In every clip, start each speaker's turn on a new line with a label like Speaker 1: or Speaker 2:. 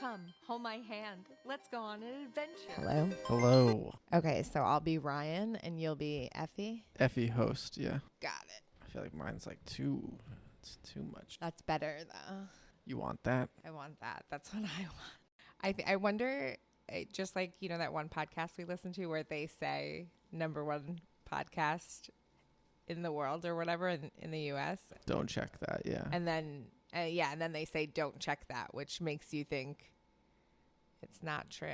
Speaker 1: Come, hold my hand. Let's go on an adventure.
Speaker 2: Hello.
Speaker 3: Hello.
Speaker 2: Okay, so I'll be Ryan and you'll be Effie.
Speaker 3: Effie host, yeah.
Speaker 2: Got it.
Speaker 3: I feel like mine's like it's too much.
Speaker 2: That's better though.
Speaker 3: You want that?
Speaker 2: I want that. That's what I want. I wonder, just like, you know, that one podcast we listen to where they say #1 podcast in the world or whatever in the U.S.
Speaker 3: Don't check that, yeah.
Speaker 2: And then, and then they say don't check that, which makes you think it's not true.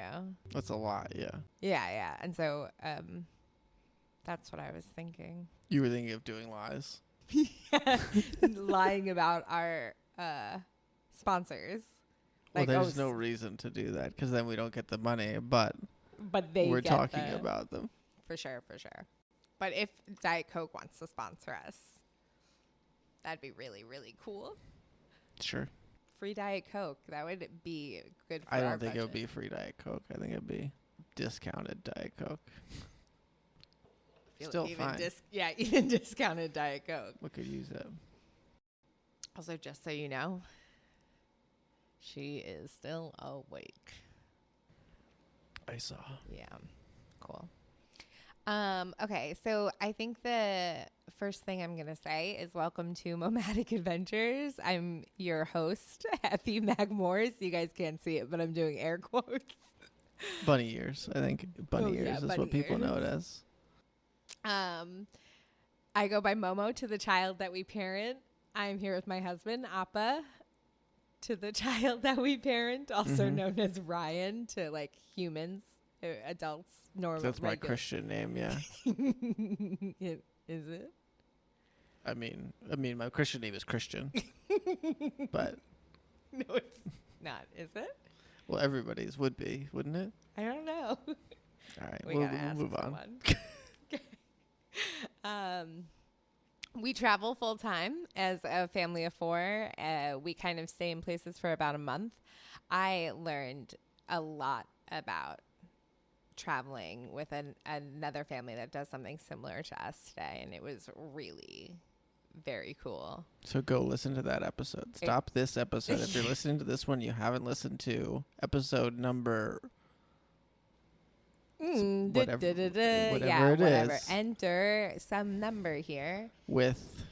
Speaker 3: That's a lot, yeah.
Speaker 2: Yeah. And so that's what I was thinking.
Speaker 3: You were thinking of doing lies?
Speaker 2: Lying about our sponsors.
Speaker 3: Well, there's no reason to do that because then we don't get the money, but we're talking about them.
Speaker 2: For sure. But if Diet Coke wants to sponsor us, that'd be really, really cool.
Speaker 3: Sure.
Speaker 2: Free Diet Coke. That would be good for
Speaker 3: I
Speaker 2: our
Speaker 3: don't think
Speaker 2: budget.
Speaker 3: it would be free Diet Coke. I think it'd be discounted Diet Coke. Still fine.
Speaker 2: Even discounted Diet Coke.
Speaker 3: We could use it.
Speaker 2: Also, just so you know, she is still awake.
Speaker 3: I saw.
Speaker 2: Yeah. Cool. Okay, so I think the first thing I'm going to say is welcome to Momatic Adventures. I'm your host, Effie Magmores. You guys can't see it, but I'm doing air quotes.
Speaker 3: Bunny ears. I think bunny ears is what people know it as.
Speaker 2: I go by Momo to the child that we parent. I'm here with my husband, Appa, to the child that we parent, also known as Ryan, to like humans, adults, normal.
Speaker 3: That's my Christian name, yeah.
Speaker 2: Is it?
Speaker 3: I mean, my Christian name is Christian, but
Speaker 2: no, it's not. Is it?
Speaker 3: Well, everybody's would be, wouldn't it?
Speaker 2: I don't know.
Speaker 3: All right,
Speaker 2: we'll
Speaker 3: move on.
Speaker 2: We travel full time as a family of 4. We kind of stay in places for about a month. I learned a lot about traveling with another family that does something similar to us today, and it was really very cool.
Speaker 3: So go listen to that episode. Stop this episode. If you're listening to this one, you haven't listened to episode number whatever it is.
Speaker 2: Enter some number here.
Speaker 3: With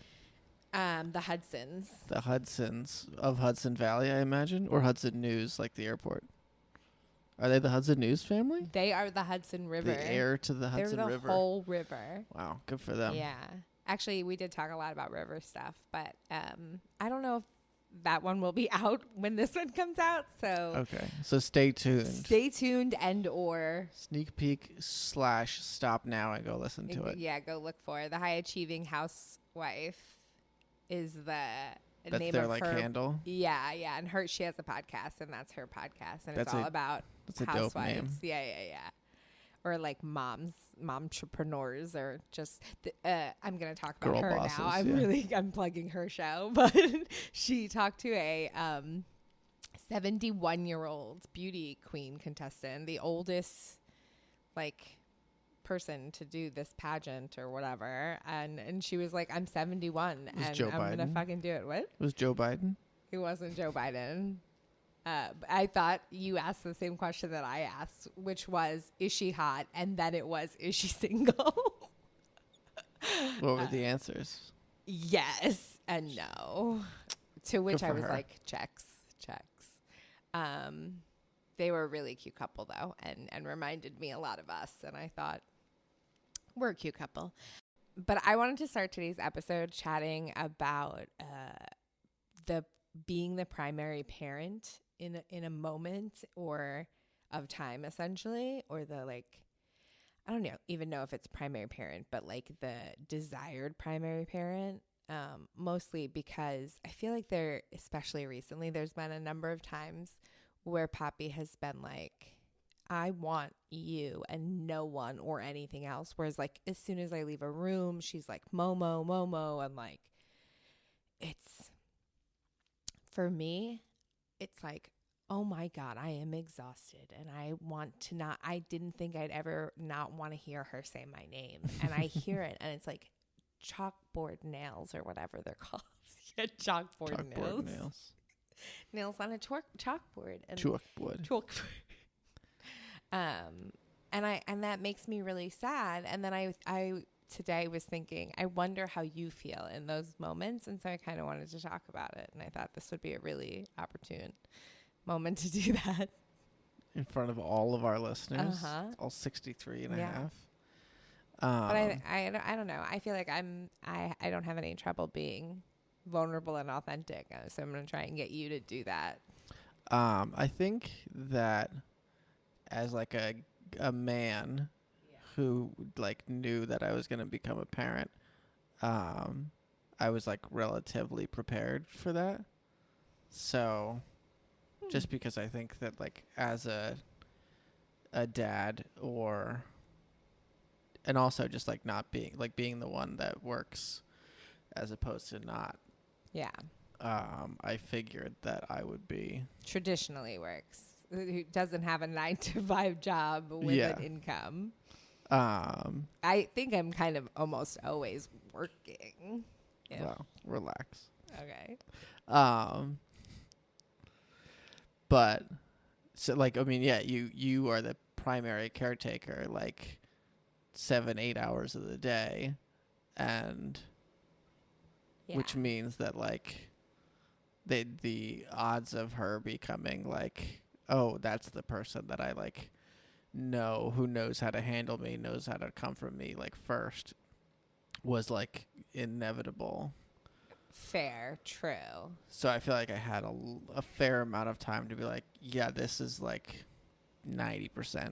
Speaker 2: the Hudsons.
Speaker 3: The Hudsons of Hudson Valley, I imagine, or Hudson News, like the airport. Are they the Hudson News family?
Speaker 2: They are the Hudson River.
Speaker 3: The heir to the Hudson River.
Speaker 2: They're the whole river.
Speaker 3: Wow, good for them.
Speaker 2: Yeah. Actually, we did talk a lot about river stuff, but I don't know if that one will be out when this one comes out. So
Speaker 3: okay, so stay tuned.
Speaker 2: Stay tuned and/or
Speaker 3: sneak peek / stop now and go listen to it.
Speaker 2: Yeah, go look for it. The High Achieving Housewife is
Speaker 3: that's
Speaker 2: name
Speaker 3: their
Speaker 2: of
Speaker 3: like
Speaker 2: her
Speaker 3: handle.
Speaker 2: Yeah, and she has a podcast, and that's her podcast, and it's all about housewives.
Speaker 3: Dope name.
Speaker 2: Yeah. Or like momtrepreneurs, or just I'm gonna talk about
Speaker 3: girl
Speaker 2: her
Speaker 3: bosses,
Speaker 2: now. I'm plugging her show, but she talked to a 71-year-old beauty queen contestant, the oldest like person to do this pageant or whatever, and she was like, I'm 71 and I'm gonna fucking do it. What?
Speaker 3: Was Joe Biden?
Speaker 2: It wasn't Joe Biden. I thought you asked the same question that I asked, which was, is she hot? And then it was, is she single?
Speaker 3: What were the answers?
Speaker 2: Yes and no. To which I was like, checks. They were a really cute couple, though, and reminded me a lot of us. And I thought, we're a cute couple. But I wanted to start today's episode chatting about being the primary parent in a moment or of time, essentially, or the like, I don't even know if it's primary parent, but like the desired primary parent, mostly because I feel like especially recently, there's been a number of times where Poppy has been like, I want you and no one or anything else. Whereas like as soon as I leave a room, she's like, Momo. And like, for me, it's like, oh my God, I am exhausted and I didn't think I'd ever not want to hear her say my name. And I hear it and it's like chalkboard nails or whatever they're called. Yeah, chalkboard nails. nails on a chalkboard. And
Speaker 3: Chalkboard.
Speaker 2: And that makes me really sad. And then I today was thinking, I wonder how you feel in those moments. And so I kind of wanted to talk about it. And I thought this would be a really opportune moment to do that.
Speaker 3: In front of all of our listeners. All 63 and a half.
Speaker 2: But I don't know. I feel like I don't have any trouble being vulnerable and authentic. So I'm going to try and get you to do that.
Speaker 3: I think that as like a man who like knew that I was going to become a parent, I was like relatively prepared for that. So just because I think that like as a dad and also just like not being the one that works as opposed to not.
Speaker 2: Yeah.
Speaker 3: I figured that I would be
Speaker 2: traditionally works. Who doesn't have a 9-to-5 job with an income. I think I'm kind of almost always working. Yeah.
Speaker 3: Well, relax.
Speaker 2: Okay.
Speaker 3: But so like, I mean, yeah, you are the primary caretaker, like 7-8 hours of the day. And which means that like the odds of her becoming like, oh, that's the person that I like know who knows how to handle me, knows how to comfort me like first, was like inevitable.
Speaker 2: Fair, true.
Speaker 3: So I feel like I had a fair amount of time to be like, yeah, this is like 90%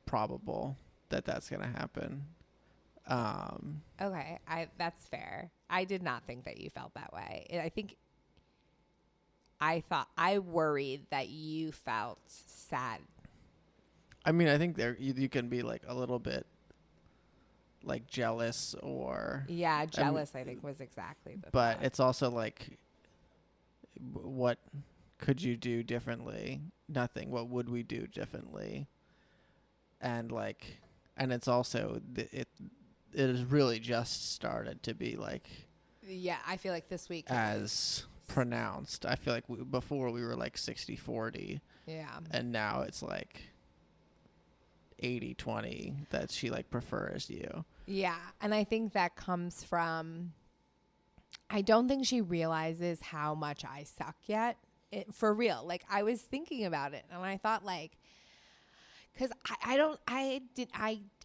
Speaker 3: probable that that's going to happen.
Speaker 2: Okay, that's fair. I did not think that you felt that way. I worried that you felt sad.
Speaker 3: I mean, I think you can be like a little bit like jealous or
Speaker 2: jealous. I think was exactly the
Speaker 3: but
Speaker 2: thought.
Speaker 3: It's also like, what could you do differently? Nothing. What would we do differently? And like, and it's also it has really just started to be like,
Speaker 2: I feel like this week
Speaker 3: as pronounced. I feel like before we were like 60-40.
Speaker 2: Yeah.
Speaker 3: And now it's like 80-20 that she like prefers you.
Speaker 2: Yeah. And I think that comes from, I don't think she realizes how much I suck yet. For real. Like I was thinking about it and I thought like, cause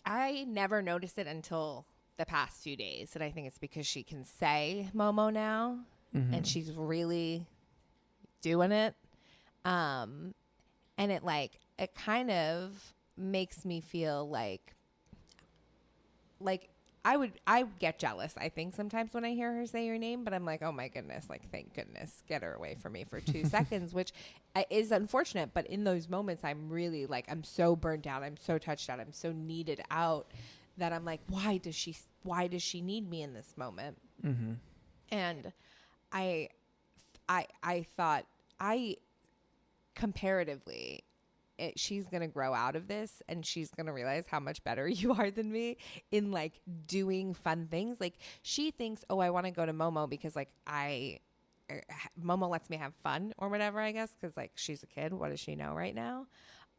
Speaker 2: I never noticed it until the past few days. And I think it's because she can say Momo now. Mm-hmm. And she's really doing it. And it kind of makes me feel like I get jealous, I think, sometimes when I hear her say your name, but I'm like, oh my goodness, like, thank goodness, get her away from me for 2 seconds, which is unfortunate. But in those moments, I'm really like, I'm so burnt out. I'm so touched out. I'm so needed out that I'm like, why does she need me in this moment? Mm-hmm. And I thought comparatively, she's going to grow out of this and she's going to realize how much better you are than me in like doing fun things. Like she thinks, oh, I want to go to Momo because like Momo lets me have fun or whatever, I guess. Cause like she's a kid. What does she know right now?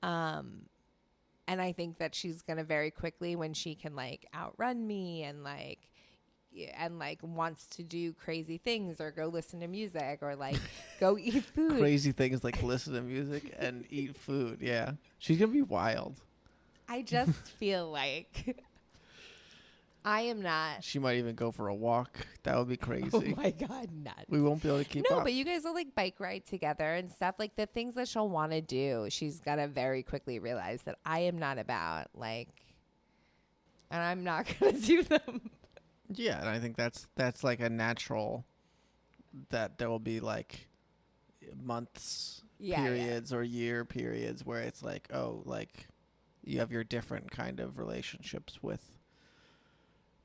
Speaker 2: And I think that she's going to very quickly, when she can like outrun me and wants to do crazy things or go listen to music or like go eat food.
Speaker 3: Crazy things like listen to music and eat food. Yeah. She's going to be wild.
Speaker 2: I just feel like I am not.
Speaker 3: She might even go for a walk. That would be crazy.
Speaker 2: Oh my God, nuts.
Speaker 3: We won't be able to keep up.
Speaker 2: No, but you guys will like bike ride together and stuff. Like the things that she'll want to do, she's going to very quickly realize that I am not about like, and I'm not going to do them.
Speaker 3: Yeah, and I think that's like a natural, that there will be like months periods or year periods where it's like, oh, like you have your different kind of relationships with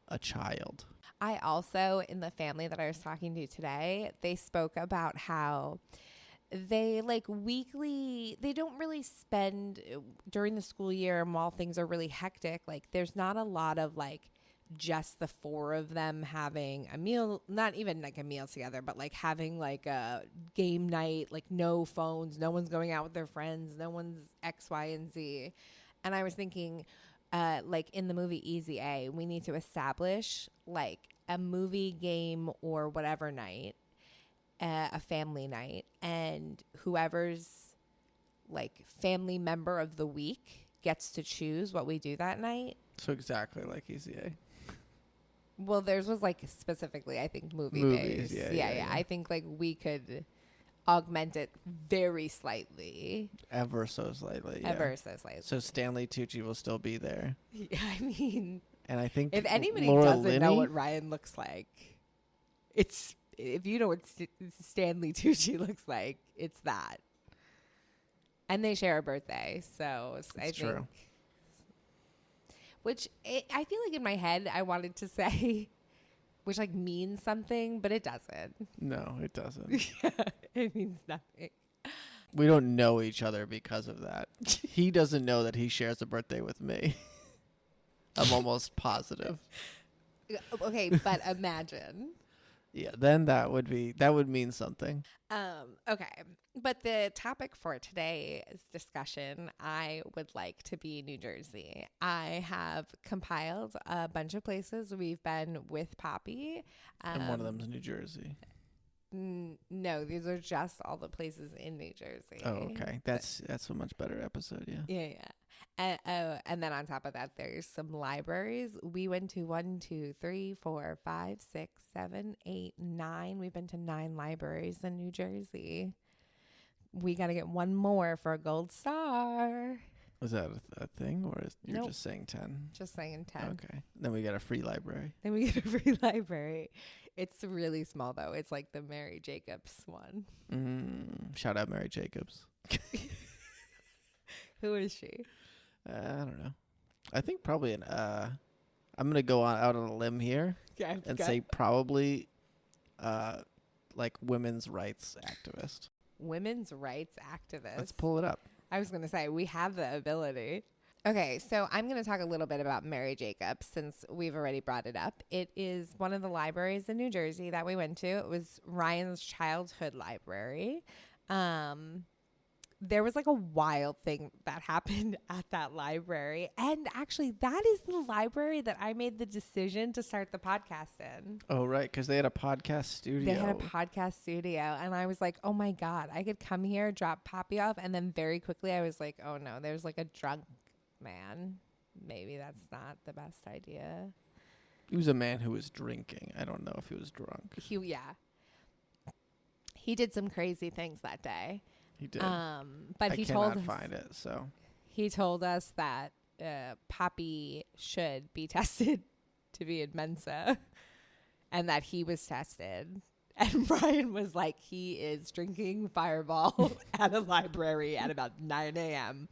Speaker 3: a child.
Speaker 2: I also, in the family that I was talking to today, they spoke about how they like weekly, they don't really spend during the school year while things are really hectic. Like there's not a lot of like just the four of them having a meal, not even like a meal together, but like having like a game night, like no phones, no one's going out with their friends, no one's X, Y, and Z. And I was thinking, like in the movie Easy A, we need to establish like a movie, game, or whatever night, a family night, and whoever's like family member of the week gets to choose what we do that night.
Speaker 3: So exactly like Easy A.
Speaker 2: Well, theirs was like specifically, I think, movie
Speaker 3: Movies,
Speaker 2: based.
Speaker 3: yeah.
Speaker 2: I think like we could augment it very slightly.
Speaker 3: Ever so slightly. Yeah.
Speaker 2: Ever so slightly.
Speaker 3: So Stanley Tucci will still be there.
Speaker 2: Yeah, I mean,
Speaker 3: And I think
Speaker 2: if anybody
Speaker 3: Laura
Speaker 2: doesn't know
Speaker 3: Linney-
Speaker 2: what Ryan looks like, it's, if you know what Stanley Tucci looks like, it's that. And they share a birthday, so I
Speaker 3: true.
Speaker 2: think. Which I feel like in my head I wanted to say, which like means something, but it doesn't.
Speaker 3: No, it doesn't.
Speaker 2: It means nothing.
Speaker 3: We don't know each other because of that. He doesn't know that he shares a birthday with me. I'm almost positive.
Speaker 2: Okay, but imagine.
Speaker 3: Yeah, then that would mean something.
Speaker 2: Okay, but the topic for today's discussion, I would like to be New Jersey. I have compiled a bunch of places we've been with Poppy.
Speaker 3: And one of them's New Jersey.
Speaker 2: No, these are just all the places in New Jersey.
Speaker 3: Oh, okay. That's a much better episode, yeah.
Speaker 2: Yeah. And then on top of that, there's some libraries. We went to 1, 2, 3, 4, 5, 6, 7, 8, 9. We've been to 9 libraries in New Jersey. We got to get one more for a gold star.
Speaker 3: Was that a thing, or you're
Speaker 2: Nope.
Speaker 3: just saying 10?
Speaker 2: Just saying 10.
Speaker 3: Okay. Then we got a free library.
Speaker 2: Then we get a free library. It's really small, though. It's like the Mary Jacobs one.
Speaker 3: Shout out Mary Jacobs.
Speaker 2: Who is she?
Speaker 3: I don't know. I think probably I'm going to go out on a limb here and say probably like women's rights activist.
Speaker 2: Women's rights activist.
Speaker 3: Let's pull it up.
Speaker 2: I was going to say, we have the ability. Okay, so I'm going to talk a little bit about Mary Jacobs since we've already brought it up. It is one of the libraries in New Jersey that we went to. It was Ryan's childhood library. There was like a wild thing that happened at that library. And actually, that is the library that I made the decision to start the podcast in.
Speaker 3: Oh, right, because they had a podcast studio.
Speaker 2: They had a podcast studio. And I was like, oh my God, I could come here, drop Poppy off. And then very quickly, I was like, oh no, there's like a drunk man. Maybe that's not the best idea.
Speaker 3: He was a man who was drinking. I don't know if he was drunk.
Speaker 2: He did some crazy things that day.
Speaker 3: He did.
Speaker 2: But
Speaker 3: I cannot find it. So
Speaker 2: he told us that Poppy should be tested to be in Mensa, and that he was tested. And Brian was like, he is drinking Fireball at a library at about 9 a.m.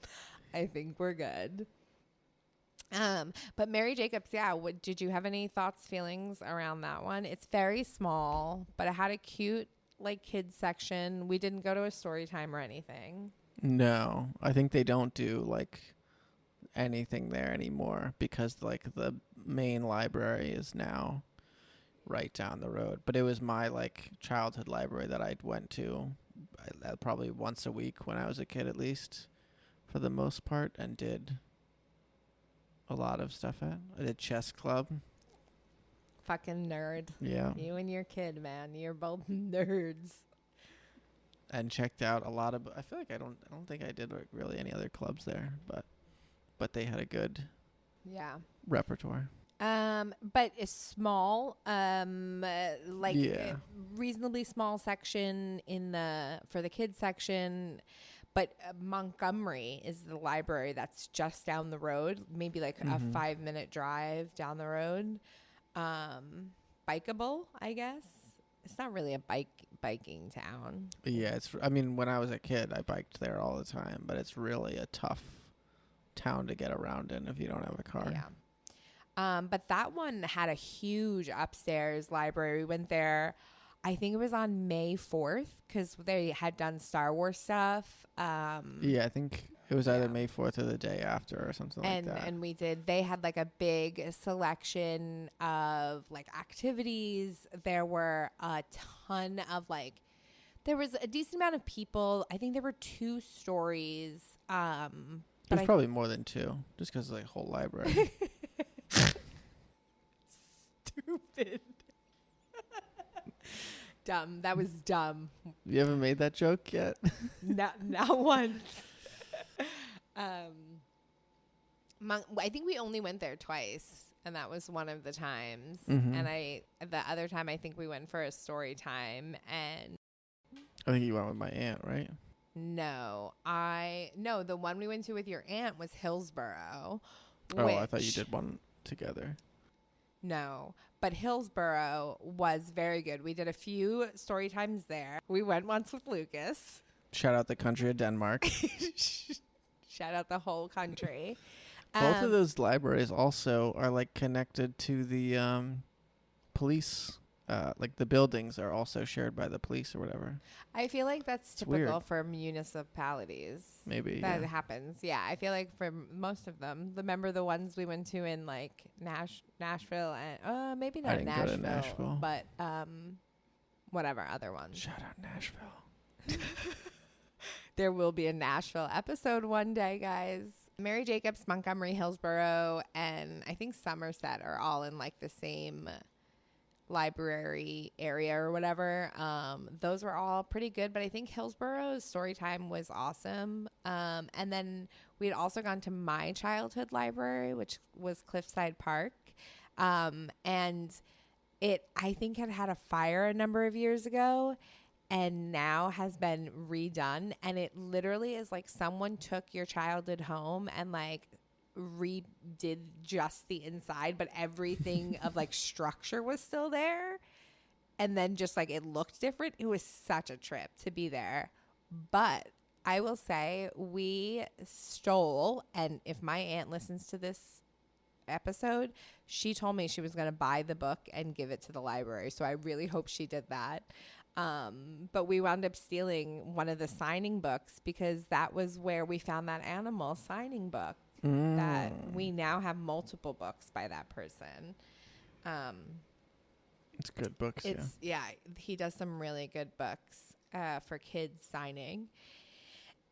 Speaker 2: I think we're good. But Mary Jacobs, yeah. Did you have any thoughts, feelings around that one? It's very small, but it had a cute like kids section. We didn't go to a story time or anything.
Speaker 3: No, I think they don't do like anything there anymore because like the main library is now right down the road. But it was my like childhood library that I went to probably once a week when I was a kid, at least for the most part, and did a lot of stuff at. I did chess club.
Speaker 2: Fucking nerd.
Speaker 3: Yeah.
Speaker 2: You and your kid, man. You're both nerds.
Speaker 3: And checked out a lot of. I feel like I don't think I did like really any other clubs there, but they had a good repertoire.
Speaker 2: But it's small. Reasonably small section for the kids section. But Montgomery is the library that's just down the road, maybe like a 5-minute drive down the road. Bikeable, I guess. It's not really a biking town.
Speaker 3: Yeah, I mean, when I was a kid, I biked there all the time, but it's really a tough town to get around in if you don't have a car.
Speaker 2: Yeah. But that one had a huge upstairs library. We went there, I think it was on May 4th because they had done Star Wars stuff.
Speaker 3: Yeah, I think It was either
Speaker 2: Yeah.
Speaker 3: May 4th or the day after or something like that.
Speaker 2: And they had like a big selection of like activities. There were a ton of like, there was a decent amount of people. I think there were 2 stories.
Speaker 3: There's probably more than 2, just because of the whole library.
Speaker 2: Stupid. Dumb. That was dumb.
Speaker 3: You haven't made that joke yet?
Speaker 2: Not once. I think we only went there twice, and that was one of the times.
Speaker 3: Mhm.
Speaker 2: And the other time, I think we went for a story time. And
Speaker 3: I think you went with my aunt, right?
Speaker 2: no, the one we went to with your aunt was Hillsborough.
Speaker 3: Oh, I thought you did one together.
Speaker 2: No, but Hillsborough was very good. We did a few story times there. We went once with Lucas.
Speaker 3: Shout out the country of Denmark.
Speaker 2: Shout out the whole country.
Speaker 3: Both of those libraries also are like connected to the police. Like the buildings are also shared by the police or whatever.
Speaker 2: I feel like that's
Speaker 3: It's
Speaker 2: typical
Speaker 3: weird.
Speaker 2: for municipalities.
Speaker 3: Maybe
Speaker 2: That
Speaker 3: yeah.
Speaker 2: happens. Yeah, I feel like for most of them. Remember the ones we went to in like Nashville and maybe
Speaker 3: I
Speaker 2: not
Speaker 3: didn't go to Nashville.
Speaker 2: but whatever other ones.
Speaker 3: Shout out Nashville.
Speaker 2: There will be a Nashville episode one day, guys. Mary Jacobs, Montgomery, Hillsborough, and I think Somerset are all in like the same library area or whatever. Those were all pretty good, but I think Hillsborough's story time was awesome. And then we had also gone to my childhood library, which was Cliffside Park. And it, I think, had a fire a number of years ago and now has been redone. And it literally is like someone took your childhood home and like redid just the inside, but everything of like structure was still there. And then just like it looked different. It was such a trip to be there. But I will say we stole, and if my aunt listens to this episode, she told me she was going to buy the book and give it to the library. So I really hope she did that. But we wound up stealing one of the signing books because that was where we found that animal signing book. That we now have multiple books by that person.
Speaker 3: It's good books.
Speaker 2: Yeah, he does some really good books for kids signing.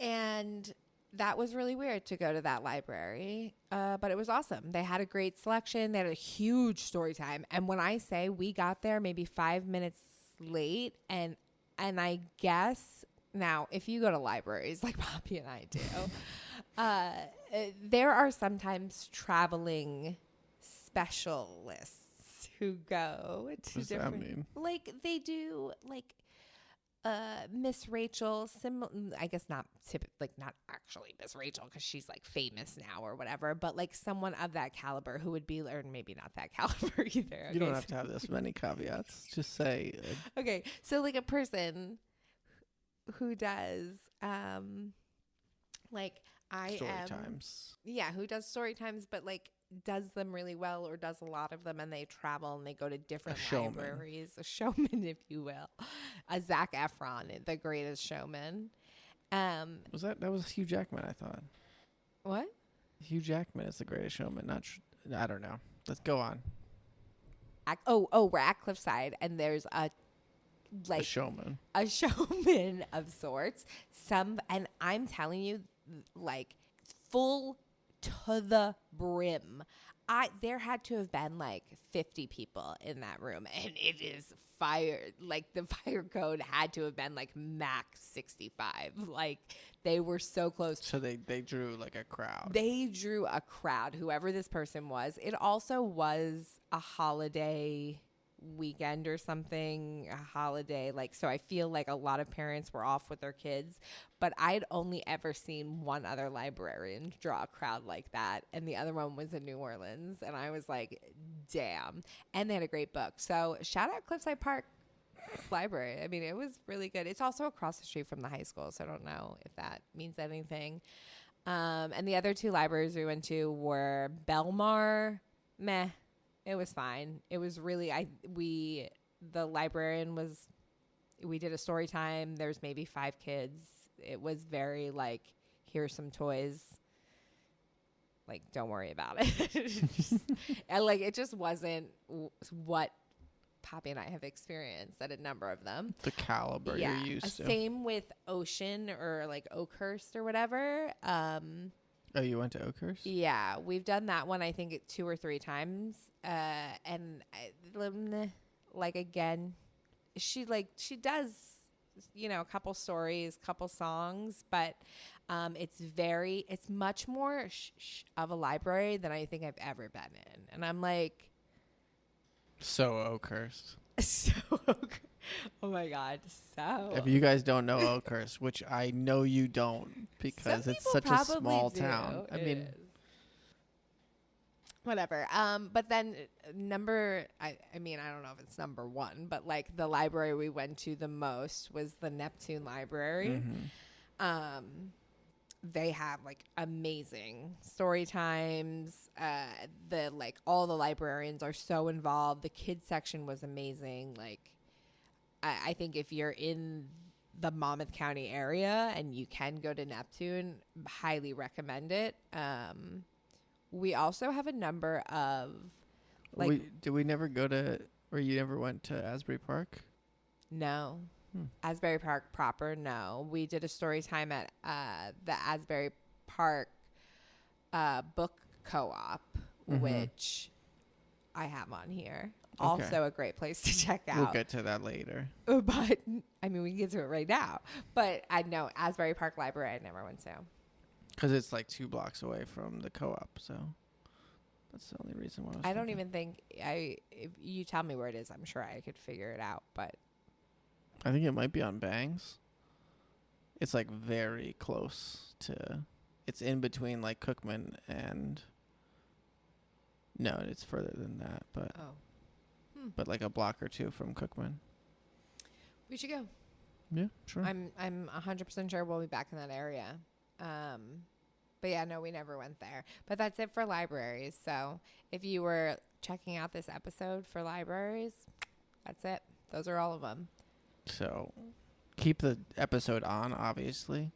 Speaker 2: And that was really weird to go to that library. But it was awesome. They had a great selection. They had a huge story time. And when I say we got there maybe 5 minutes late, and I guess now if you go to libraries like Poppy and I do, there are sometimes traveling specialists who go to
Speaker 3: What does that mean?
Speaker 2: like they do like Miss Rachel, I guess not not actually Miss Rachel because she's like famous now or whatever, but like someone of that caliber who would be, or maybe not that caliber either.
Speaker 3: You don't have to have this many caveats. Just say
Speaker 2: Okay, so like a person who does like
Speaker 3: story times.
Speaker 2: Yeah, who does story times, but like does them really well or does a lot of them, and they travel and they go to different libraries. A showman, if you will. A Zac Efron, The Greatest Showman.
Speaker 3: That was Hugh Jackman, I thought.
Speaker 2: What?
Speaker 3: Hugh Jackman is The Greatest Showman. I don't know. Let's go on.
Speaker 2: We're at Cliffside, and there's a
Speaker 3: showman.
Speaker 2: A showman of sorts. And I'm telling you, like full to the brim. There had to have been like 50 people in that room, and it is fire. Like the fire code had to have been like max 65. Like they were so close.
Speaker 3: So they drew like a crowd.
Speaker 2: They drew a crowd, whoever this person was. It also was a holiday weekend or something, a holiday, like, so I feel like a lot of parents were off with their kids, but I'd only ever seen one other librarian draw a crowd like that, and the other one was in New Orleans, and I was like, damn. And they had a great book. So shout out Cliffside Park Library. I mean, it was really good. It's also across the street from the high school, so I don't know if that means anything. And the other 2 libraries we went to were Belmar. Meh. It was fine. It was really, the librarian we did a story time. There's maybe 5 kids. It was very like, here's some toys. Like, don't worry about it. And like, it just wasn't what Poppy and I have experienced at a number of them.
Speaker 3: The caliber you're used to.
Speaker 2: Same with Ocean or like Oakhurst or whatever.
Speaker 3: Oh, you went to Oakhurst?
Speaker 2: Yeah, we've done that one, I think, 2 or 3 times. Like, again, she does, you know, a couple stories, couple songs, but it's much more of a library than I think I've ever been in. And I'm like,
Speaker 3: so Oakhurst.
Speaker 2: Oh my God. So
Speaker 3: if you guys don't know Oakhurst, which I know you don't because it's such a small town. I mean,
Speaker 2: whatever. But then I mean, I don't know if it's number 1, but like the library we went to the most was the Neptune Library. They have like amazing story times. All the librarians are so involved. The kids section was amazing. Like, I think if you're in the Monmouth County area and you can go to Neptune, highly recommend it. We also have a number of
Speaker 3: did we never go to, or you never went to Asbury Park?
Speaker 2: No. Asbury Park proper, no. We did a story time at the Asbury Park book co-op, which I have on here.
Speaker 3: Okay.
Speaker 2: Also a great place to check out.
Speaker 3: We'll get to that later.
Speaker 2: But, I mean, we can get to it right now. But I know Asbury Park Library I never went to.
Speaker 3: Because it's like 2 blocks away from the co-op, so that's the only reason why
Speaker 2: I don't even think, if you tell me where it is, I'm sure I could figure it out, but.
Speaker 3: I think it might be on Bangs. It's like very close to, it's in between like Cookman and, no, it's further than that, but. But like a block or 2 from Cookman.
Speaker 2: We should go.
Speaker 3: Yeah, sure.
Speaker 2: I'm 100% sure we'll be back in that area. But yeah, no, we never went there. But that's it for libraries. So if you were checking out this episode for libraries, that's it. Those are all of them.
Speaker 3: So keep the episode on, obviously,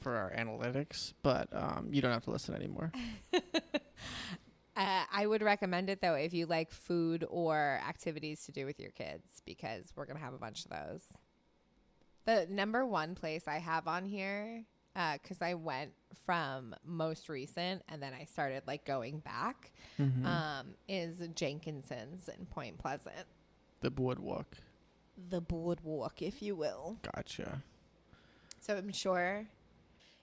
Speaker 3: for our analytics, but you don't have to listen anymore.
Speaker 2: I would recommend it, though, if you like food or activities to do with your kids, because we're going to have a bunch of those. The number 1 place I have on here, because I went from most recent and then I started like going back, is Jenkinson's in Point Pleasant.
Speaker 3: The Boardwalk.
Speaker 2: The Boardwalk, if you will.
Speaker 3: Gotcha.
Speaker 2: So I'm sure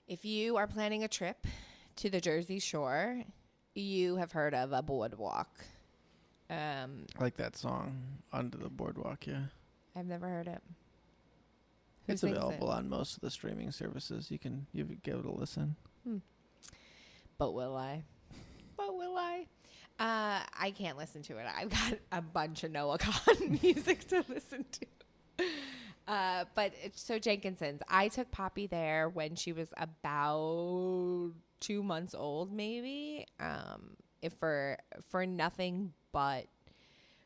Speaker 2: if you are planning a trip to the Jersey Shore, you have heard of a boardwalk.
Speaker 3: I like that song, Under the Boardwalk, yeah.
Speaker 2: I've never heard it.
Speaker 3: It's available on most of the streaming services. You can give it a listen.
Speaker 2: But will I? I can't listen to it. I've got a bunch of Noah Kahn music to listen to. But so Jenkinson's. I took Poppy there when she was about 2 months old, maybe. If for nothing but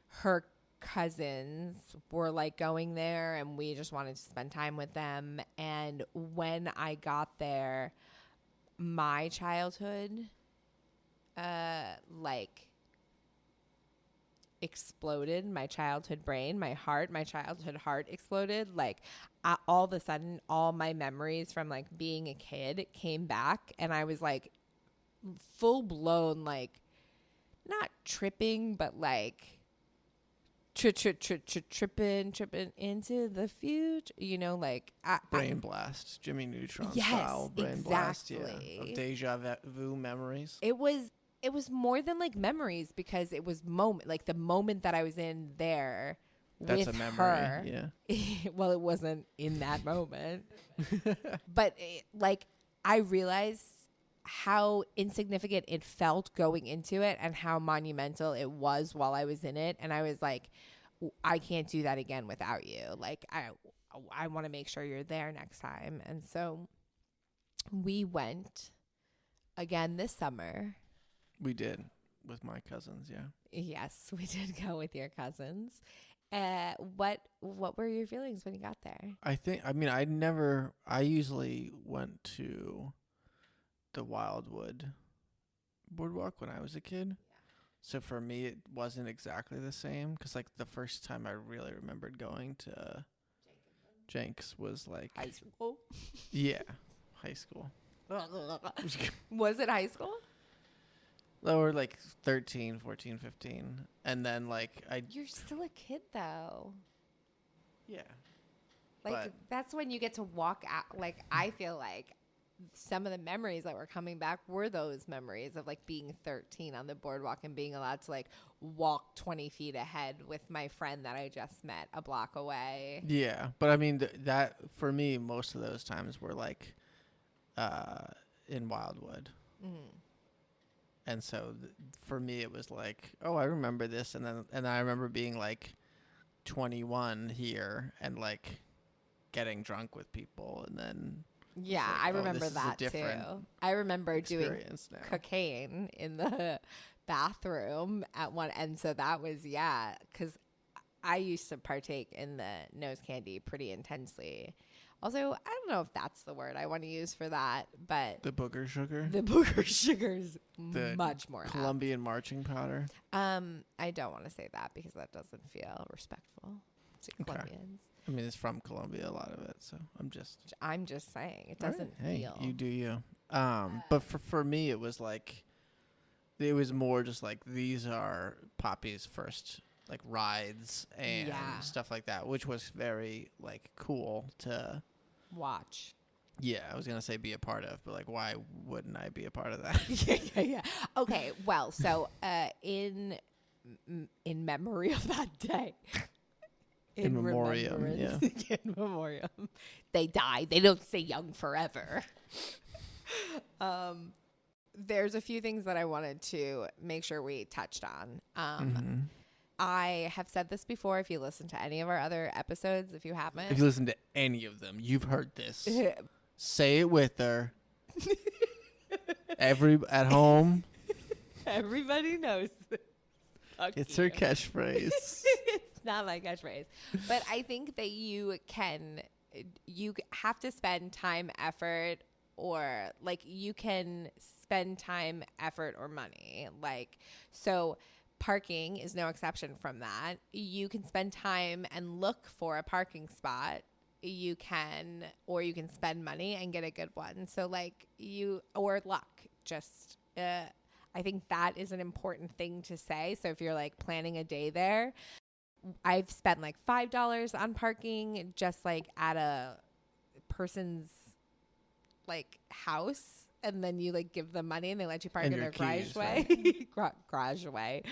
Speaker 2: her cousins were like going there, and we just wanted to spend time with them. And when I got there, my childhood, exploded. My childhood brain, my childhood heart exploded. Like, all of a sudden, all my memories from like being a kid came back, and I was like full blown, like not tripping, but like tripping into the future, you know, like
Speaker 3: brain blast, Jimmy Neutron style brain blast, yeah, of deja vu memories.
Speaker 2: It was more than like memories, because it was the moment that I was in there.
Speaker 3: That's
Speaker 2: with
Speaker 3: a memory,
Speaker 2: her.
Speaker 3: Yeah.
Speaker 2: Well, it wasn't in that moment, but I realized how insignificant it felt going into it and how monumental it was while I was in it. And I was like, I can't do that again without you. Like, I want to make sure you're there next time. And so we went again this summer.
Speaker 3: We did, with my cousins, yeah.
Speaker 2: Yes, we did go with your cousins. What were your feelings when you got there?
Speaker 3: I usually went to the Wildwood Boardwalk when I was a kid. So for me, it wasn't exactly the same because like the first time I really remembered going to Jenks was like
Speaker 2: High school.
Speaker 3: yeah, high school.
Speaker 2: Was it high school?
Speaker 3: Or like 13, 14, 15. And then like
Speaker 2: You're still a kid though.
Speaker 3: yeah.
Speaker 2: Like
Speaker 3: But-
Speaker 2: that's when you get to walk out. Like I feel like some of the memories that were coming back were those memories of like being 13 on the boardwalk and being allowed to like walk 20 feet ahead with my friend that I just met a block away.
Speaker 3: Yeah, but I mean that for me, most of those times were like in Wildwood. And so for me, it was like, oh, I remember this, and I remember being like 21 here and like getting drunk with people, and then
Speaker 2: Yeah,
Speaker 3: like,
Speaker 2: I
Speaker 3: oh,
Speaker 2: remember
Speaker 3: this is a
Speaker 2: that too.
Speaker 3: different
Speaker 2: I remember doing
Speaker 3: experience now.
Speaker 2: cocaine in the bathroom at one, and so that was because I used to partake in the nose candy pretty intensely. Also, I don't know if that's the word I want to use for that, but
Speaker 3: The booger sugar,
Speaker 2: the booger sugar's
Speaker 3: the
Speaker 2: much more apt.
Speaker 3: Colombian marching powder.
Speaker 2: I don't want to say that because that doesn't feel respectful to
Speaker 3: Okay.
Speaker 2: Colombians.
Speaker 3: I mean, it's from Colombia, a lot of it. So I'm just
Speaker 2: saying it
Speaker 3: all right,
Speaker 2: doesn't
Speaker 3: hey,
Speaker 2: feel.
Speaker 3: you do you. But for me, it was like it was more just like these are Poppy's first like rides and
Speaker 2: Yeah.
Speaker 3: stuff like that, which was very like cool to
Speaker 2: Watch.
Speaker 3: yeah, I was gonna say be a part of, but like why wouldn't I be a part of that?
Speaker 2: yeah. Okay. Well, so in memory of that day,
Speaker 3: In memoriam,
Speaker 2: remembrance- in memoriam, they die. They don't stay young forever. There's a few things that I wanted to make sure we touched on.
Speaker 3: Mhm.
Speaker 2: I have said this before. If you listen to any of our other episodes, if you haven't,
Speaker 3: If you listen to any of them, you've heard this. Say it with her. At home,
Speaker 2: everybody knows this. Fuck
Speaker 3: it's her
Speaker 2: you.
Speaker 3: catchphrase.
Speaker 2: It's not my catchphrase, but I think that you have to spend time, effort, or like you can spend time, effort, or money. Like, so parking is no exception from that. You can spend time and look for a parking spot. You can spend money and get a good one. So like or luck, just, I think that is an important thing to say. So if you're like planning a day there, I've spent like $5 on parking just like at a person's like house, and then you like give them money and they let you park
Speaker 3: And
Speaker 2: in
Speaker 3: your
Speaker 2: their
Speaker 3: keys,
Speaker 2: garageway, park
Speaker 3: Driveway.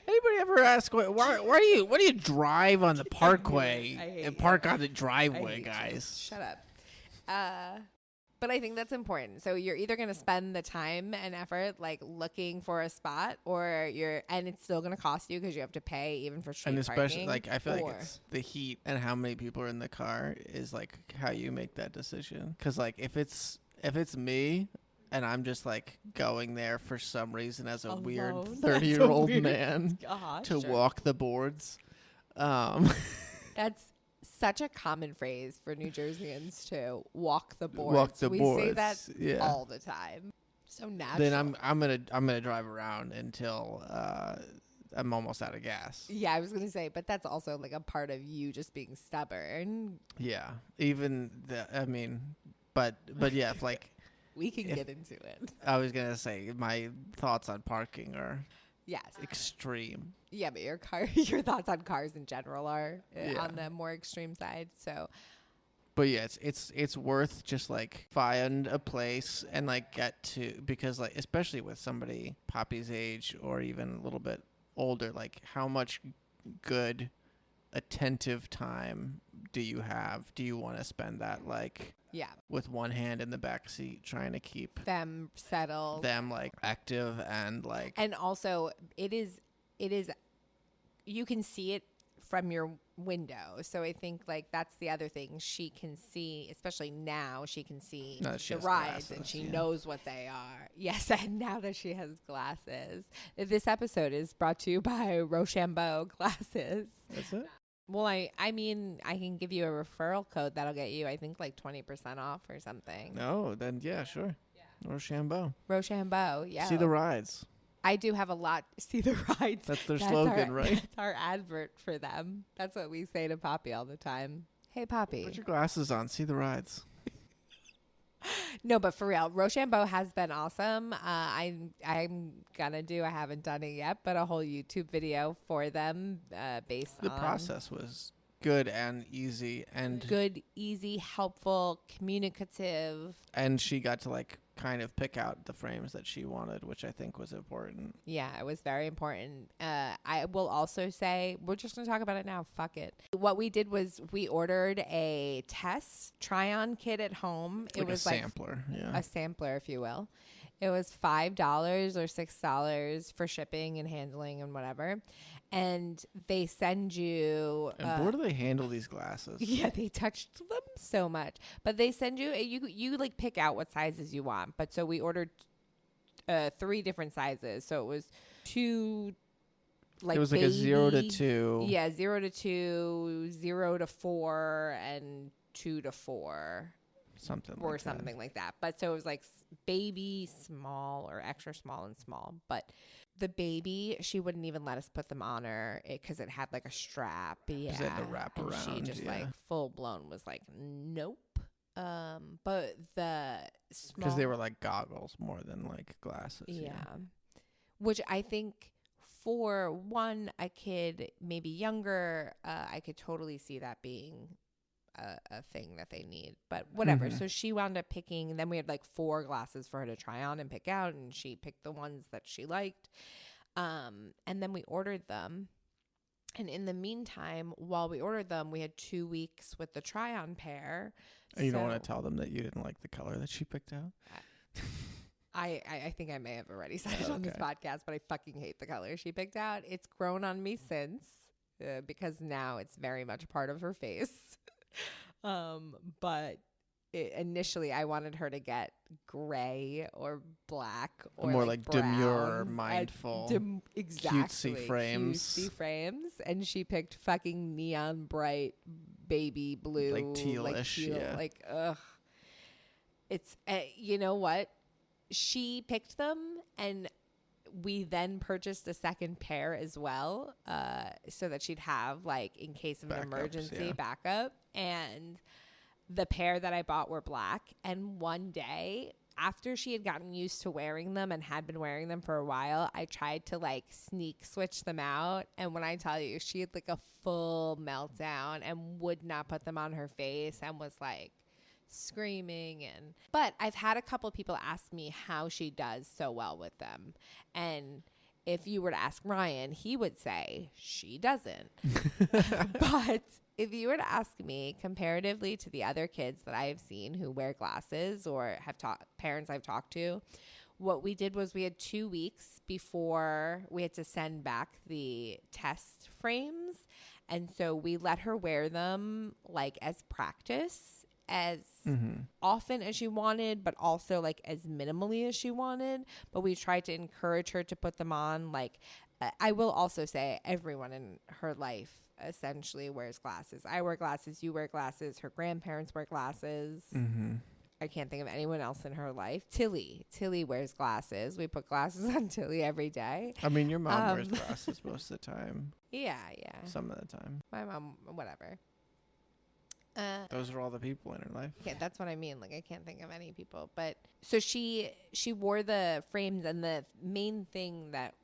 Speaker 3: Anybody ever ask what do you drive on the parkway
Speaker 2: I hate
Speaker 3: and
Speaker 2: you.
Speaker 3: park on the
Speaker 2: I
Speaker 3: driveway,
Speaker 2: hate you.
Speaker 3: guys?
Speaker 2: Shut up. But I think that's important. So you're either going to spend the time and effort like looking for a spot, and it's still going to cost you because you have to pay even for street
Speaker 3: And especially
Speaker 2: parking.
Speaker 3: like I feel
Speaker 2: or-
Speaker 3: like it's the heat and how many people are in the car is like how you make that decision. Because like if it's me and I'm just like going there for some reason as a weird
Speaker 2: Alone?
Speaker 3: 30-year-old
Speaker 2: That's a weird-
Speaker 3: man
Speaker 2: Gosh,
Speaker 3: to
Speaker 2: sure.
Speaker 3: walk the boards.
Speaker 2: That's such a common phrase for New Jerseyans too. Walk the boards.
Speaker 3: Walk the
Speaker 2: we
Speaker 3: boards.
Speaker 2: say that
Speaker 3: Yeah.
Speaker 2: all the time. So natural.
Speaker 3: Then I'm gonna drive around until I'm almost out of gas.
Speaker 2: Yeah, I was gonna say, but that's also like a part of you just being stubborn.
Speaker 3: Yeah, even but yeah, if like
Speaker 2: We can get into it.
Speaker 3: I was gonna say, my thoughts on parking are
Speaker 2: Yes.
Speaker 3: extreme.
Speaker 2: Yeah, but your thoughts on cars in general are
Speaker 3: Yeah.
Speaker 2: on the more extreme side. So
Speaker 3: But yeah, it's worth just like find a place and like get to, because like especially with somebody Poppy's age or even a little bit older, like how much good attentive time do you have? Do you want to spend that like
Speaker 2: yeah,
Speaker 3: with one hand in the back seat trying to keep
Speaker 2: them settled.
Speaker 3: them like active and like
Speaker 2: And also it is you can see it from your window. So I think like that's the other thing. She can see, especially now, she can see
Speaker 3: Now that she
Speaker 2: the
Speaker 3: has
Speaker 2: rides and
Speaker 3: glasses,
Speaker 2: she
Speaker 3: yeah.
Speaker 2: knows what they are. Yes, and now that she has glasses. This episode is brought to you by Rochambeau glasses.
Speaker 3: that's it.
Speaker 2: Well, I mean, I can give you a referral code that'll get you, I think, like 20% off or something.
Speaker 3: No, then yeah, sure. Rochambeau.
Speaker 2: Rochambeau, yeah.
Speaker 3: See the rides.
Speaker 2: I do have a lot. See the rides.
Speaker 3: That's their slogan, right?
Speaker 2: That's our advert for them. That's what we say to Poppy all the time. Hey, Poppy.
Speaker 3: Put your glasses on. See the rides.
Speaker 2: No, but for real, Rochambeau has been awesome. I'm gonna do. I haven't done it yet, but a whole YouTube video for them based on
Speaker 3: the process was good and easy and
Speaker 2: good, easy, helpful, communicative.
Speaker 3: And she got to like kind of pick out the frames that she wanted, which I think was important.
Speaker 2: Yeah, it was very important. I will also say, we're just going to talk about it now. Fuck it. What we did was we ordered a test try-on kit at home.
Speaker 3: Like
Speaker 2: it was
Speaker 3: a sampler,
Speaker 2: a sampler, if you will. It was $5 or $6 for shipping and handling and whatever. And they send you...
Speaker 3: And where do they handle these glasses?
Speaker 2: Yeah, they touched them so much. But they send you... You like pick out what sizes you want. But so we ordered 3 different sizes. So it was 2... Like
Speaker 3: it was like a 0 to 2.
Speaker 2: Yeah, 0 to 2, 0 to 4, and 2 to 4.
Speaker 3: Something
Speaker 2: like that. But so it was like baby, small, or extra small and small. But the baby, she wouldn't even let us put them on her because it had like a strap. Yeah.
Speaker 3: Because it had to wrap
Speaker 2: and
Speaker 3: around.
Speaker 2: She just like full blown was like, nope. But the small.
Speaker 3: Because they were like goggles more than like glasses.
Speaker 2: Yeah. Which I think for a kid maybe younger, I could totally see that being a thing that they need, but whatever. So she wound up picking, and then we had like 4 glasses for her to try on and pick out, and she picked the ones that she liked. And then we ordered them. And in the meantime, while we ordered them, we had 2 weeks with the try on pair.
Speaker 3: You don't want to tell them that you didn't like the color that she picked out?
Speaker 2: I think I may have already said it on this podcast, but I fucking hate the color she picked out. It's grown on me since because now it's very much a part of her face. But initially I wanted her to get gray or black or
Speaker 3: more like
Speaker 2: brown,
Speaker 3: demure, mindful,
Speaker 2: exactly,
Speaker 3: cutesy frames.
Speaker 2: And she picked fucking neon bright baby blue,
Speaker 3: like tealish, yeah.
Speaker 2: Like ugh. It's you know what? She picked them, and we then purchased a second pair as well, so that she'd have like in case of an emergency backup. And the pair that I bought were black. And one day after she had gotten used to wearing them and had been wearing them for a while, I tried to like sneak switch them out. And when I tell you, she had like a full meltdown and would not put them on her face and was like screaming. But I've had a couple people ask me how she does so well with them. And if you were to ask Ryan, he would say she doesn't. But if you were to ask me comparatively to the other kids that I have seen who wear glasses or have parents I've talked to, what we did was we had 2 weeks before we had to send back the test frames. And so we let her wear them like as practice, as often as she wanted, but also like as minimally as she wanted. But we tried to encourage her to put them on. Like, I will also say everyone in her life essentially wears glasses. I wear glasses, you wear glasses, her grandparents wear glasses. I can't think of anyone else in her life. Tilly wears glasses. We put glasses on Tilly every day.
Speaker 3: I mean, your mom wears glasses most of the time.
Speaker 2: Yeah.
Speaker 3: Some of the time.
Speaker 2: My mom, whatever.
Speaker 3: Those are all the people in her life.
Speaker 2: Yeah, that's what I mean. Like, I can't think of any people. But so she wore the frames, and the main thing that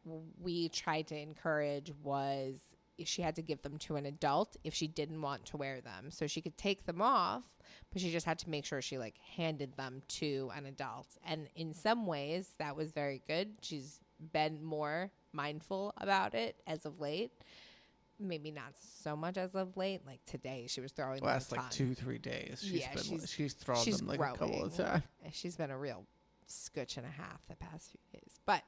Speaker 2: we tried to encourage was she had to give them to an adult if she didn't want to wear them. So she could take them off, but she just had to make sure she like handed them to an adult. And in some ways that was very good. She's been more mindful about it as of late. Maybe not so much as of late. Like today she was throwing them a ton.
Speaker 3: Last like 2-3 days. She's thrown
Speaker 2: she's
Speaker 3: them like
Speaker 2: growing.
Speaker 3: a couple of times.
Speaker 2: She's been a real scutch and a half the past few days. But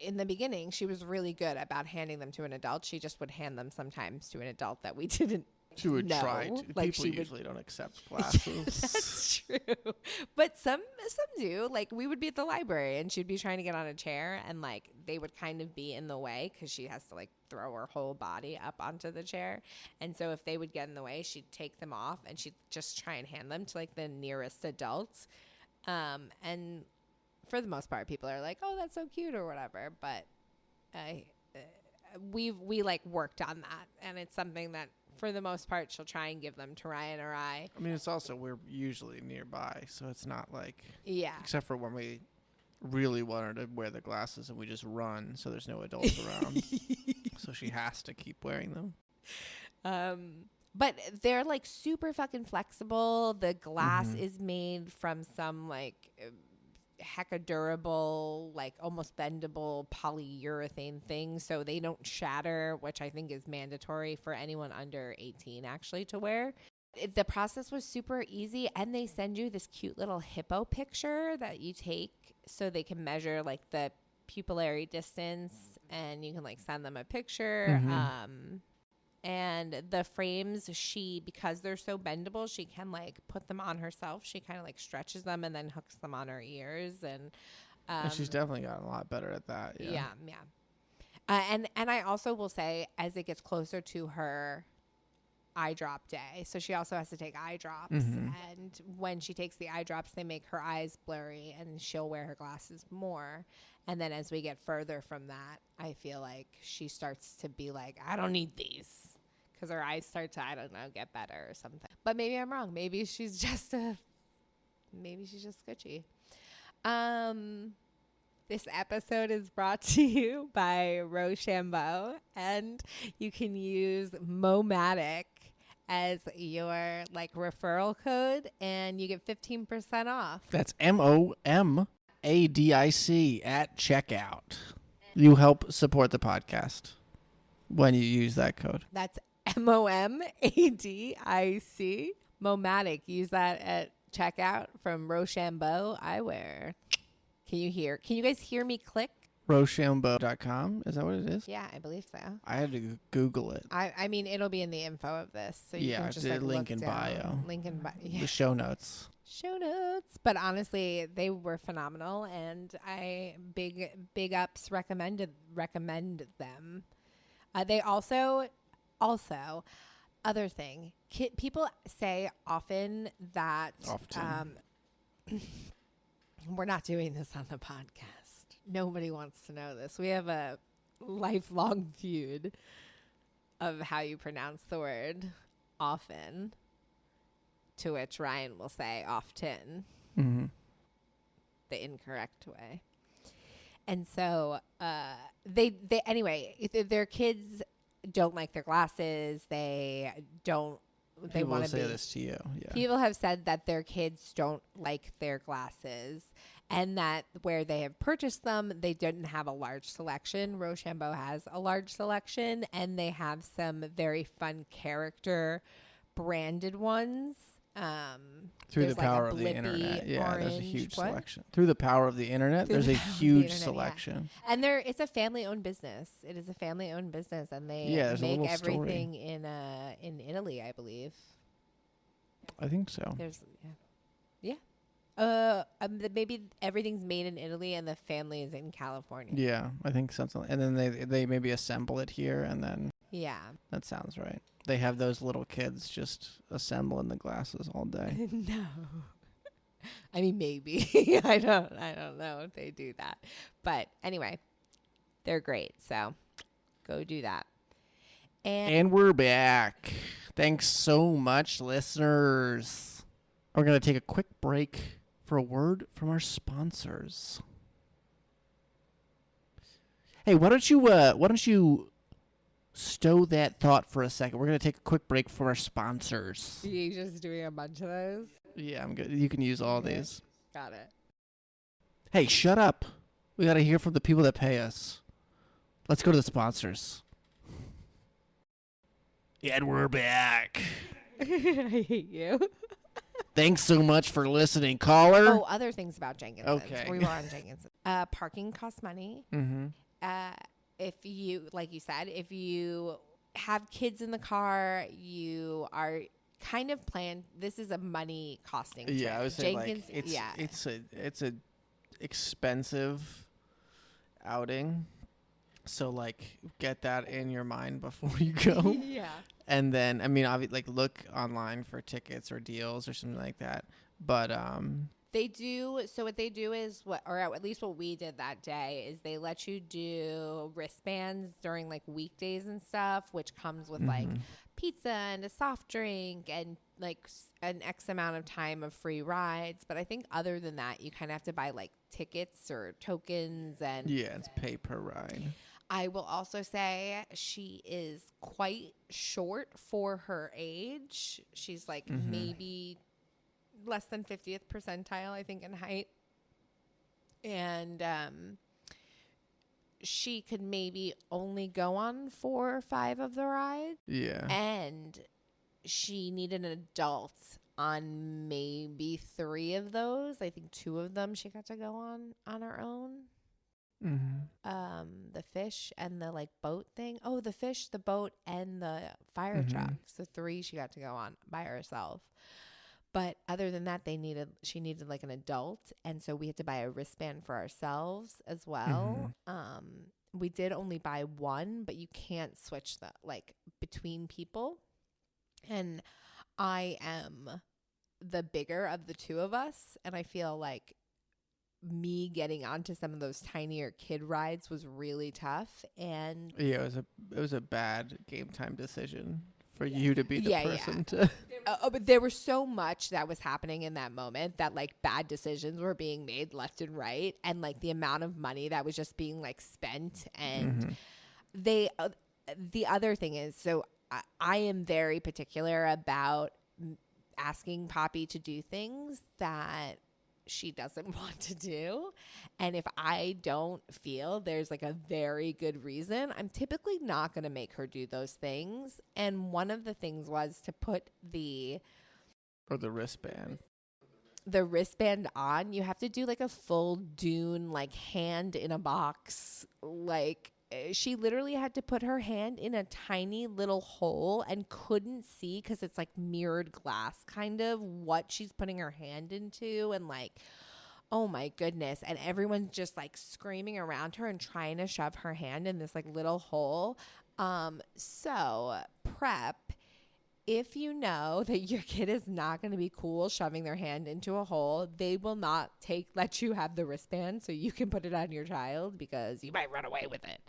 Speaker 2: in the beginning, she was really good about handing them to an adult. She just would hand them sometimes to an adult that we didn't
Speaker 3: She would
Speaker 2: no.
Speaker 3: try to.
Speaker 2: Like
Speaker 3: People
Speaker 2: she would.
Speaker 3: usually don't accept glasses.
Speaker 2: That's true. But some do. Like we would be at the library and she'd be trying to get on a chair and like they would kind of be in the way because she has to like throw her whole body up onto the chair. And so if they would get in the way, she'd take them off and she'd just try and hand them to like the nearest adults. And for the most part, people are like, "Oh, that's so cute" or whatever. But we like worked on that, and it's something that for the most part she'll try and give them to Ryan or I.
Speaker 3: I mean, it's also we're usually nearby, so it's not like except for when we really want her to wear the glasses and we just run, so there's no adults around, so she has to keep wearing them.
Speaker 2: But they're like super fucking flexible. The glass is made from some like hecka durable, like almost bendable polyurethane thing, so they don't shatter, which I think is mandatory for anyone under 18 actually to wear. The process was super easy, and they send you this cute little hippo picture that you take so they can measure like the pupillary distance, and you can like send them a picture. And the frames, because they're so bendable, she can like put them on herself. She kind of like stretches them and then hooks them on her ears. And
Speaker 3: she's definitely gotten a lot better at that.
Speaker 2: Yeah. And I also will say, as it gets closer to her eye drop day, so she also has to take eye drops. And when she takes the eye drops, they make her eyes blurry and she'll wear her glasses more. And then as we get further from that, I feel like she starts to be like, I don't need these. Because her eyes start to, I don't know, get better or something. But maybe I'm wrong. Maybe she's just sketchy. This episode is brought to you by Rochambeau. And you can use Momatic as your like referral code. And you get 15% off.
Speaker 3: That's MOMADIC at checkout. You help support the podcast when you use that code.
Speaker 2: That's MOMADIC. Momatic. Use that at checkout from Rochambeau Eyewear. Can you guys hear me click?
Speaker 3: Rochambeau.com. Is that what it is?
Speaker 2: Yeah, I believe so.
Speaker 3: I had to Google it.
Speaker 2: I mean, it'll be in the info of this. So you can just
Speaker 3: the
Speaker 2: like
Speaker 3: link
Speaker 2: look
Speaker 3: in
Speaker 2: down.
Speaker 3: bio.
Speaker 2: Link in bio. Yeah.
Speaker 3: The show notes.
Speaker 2: Show notes. But honestly, they were phenomenal, and I big ups recommend them. They also other thing, people say often that we're not doing this on the podcast. Nobody wants to know this. We have a lifelong feud of how you pronounce the word often, to which Ryan will say often, the incorrect way. And so they anyway, their kids don't like their glasses. They want to
Speaker 3: say this to you. Yeah.
Speaker 2: People have said that their kids don't like their glasses, and that where they have purchased them, they didn't have a large selection. Rochambeau has a large selection, and they have some very fun character branded ones.
Speaker 3: Through the power of the internet. Yeah, there's a huge selection. Through the power of the internet, there's a huge selection.
Speaker 2: Yeah. And it's a family-owned business. It is a family-owned business, and they make everything in Italy, I believe.
Speaker 3: I think so.
Speaker 2: Maybe everything's made in Italy, and the family is in California.
Speaker 3: Yeah, I think something. And then they maybe assemble it here, and then that sounds right. They have those little kids just assembling the glasses all day.
Speaker 2: No. I mean, maybe. I don't know if they do that. But anyway, they're great. So go do that.
Speaker 3: And we're back. Thanks so much, listeners. We're going to take a quick break for a word from our sponsors. Hey, why don't you stow that thought for a second. We're going to take a quick break from our sponsors.
Speaker 2: Are you just doing a bunch of those?
Speaker 3: Yeah, I'm good. You can use all these.
Speaker 2: Got it.
Speaker 3: Hey, shut up. We got to hear from the people that pay us. Let's go to the sponsors. And we're back.
Speaker 2: I hate you.
Speaker 3: Thanks so much for listening, caller.
Speaker 2: Oh, other things about Jenkinson.
Speaker 3: Okay.
Speaker 2: We were on Jenkinson. Parking costs money.
Speaker 3: Mm-hmm.
Speaker 2: If you, like you said, if you have kids in the car, you are kind of planned. This is a money costing trip.
Speaker 3: Yeah, I would say
Speaker 2: Jenkins,
Speaker 3: it's a expensive outing. So like get that in your mind before you go.
Speaker 2: Yeah.
Speaker 3: And then I mean like look online for tickets or deals or something like that. But
Speaker 2: They do. So what they do is or at least what we did that day is they let you do wristbands during like weekdays and stuff, which comes with like pizza and a soft drink and like an X amount of time of free rides. But I think other than that, you kind of have to buy like tickets or tokens and
Speaker 3: yeah, it's pay per ride.
Speaker 2: I will also say she is quite short for her age. She's like maybe less than 50th percentile, I think, in height. And she could maybe only go on 4 or 5 of the rides.
Speaker 3: Yeah.
Speaker 2: And she needed an adult on maybe 3 of those. I think 2 of them she got to go on her own. The fish and the like boat thing. Oh, the fish, the boat, and the fire truck. So 3 she got to go on by herself. But other than that, she needed like an adult, and so we had to buy a wristband for ourselves as well. We did only buy one, but you can't switch between people. And I am the bigger of the 2 of us, and I feel like me getting onto some of those tinier kid rides was really tough. And
Speaker 3: yeah, it was a bad game time decision for you to be the person to.
Speaker 2: But there was so much that was happening in that moment that like bad decisions were being made left and right, and like the amount of money that was just being like spent. And the other thing is, so I am very particular about asking Poppy to do things that she doesn't want to do. And if I don't feel there's like a very good reason, I'm typically not going to make her do those things. And one of the things was to put the
Speaker 3: wristband
Speaker 2: on. You have to do like a full Dune, like hand in a box. Like she literally had to put her hand in a tiny little hole and couldn't see, because it's like mirrored glass kind of, what she's putting her hand into. And like, oh my goodness. And everyone's just like screaming around her and trying to shove her hand in this like little hole. So prep. If you know that your kid is not going to be cool shoving their hand into a hole, they will not let you have the wristband so you can put it on your child, because you might run away with it.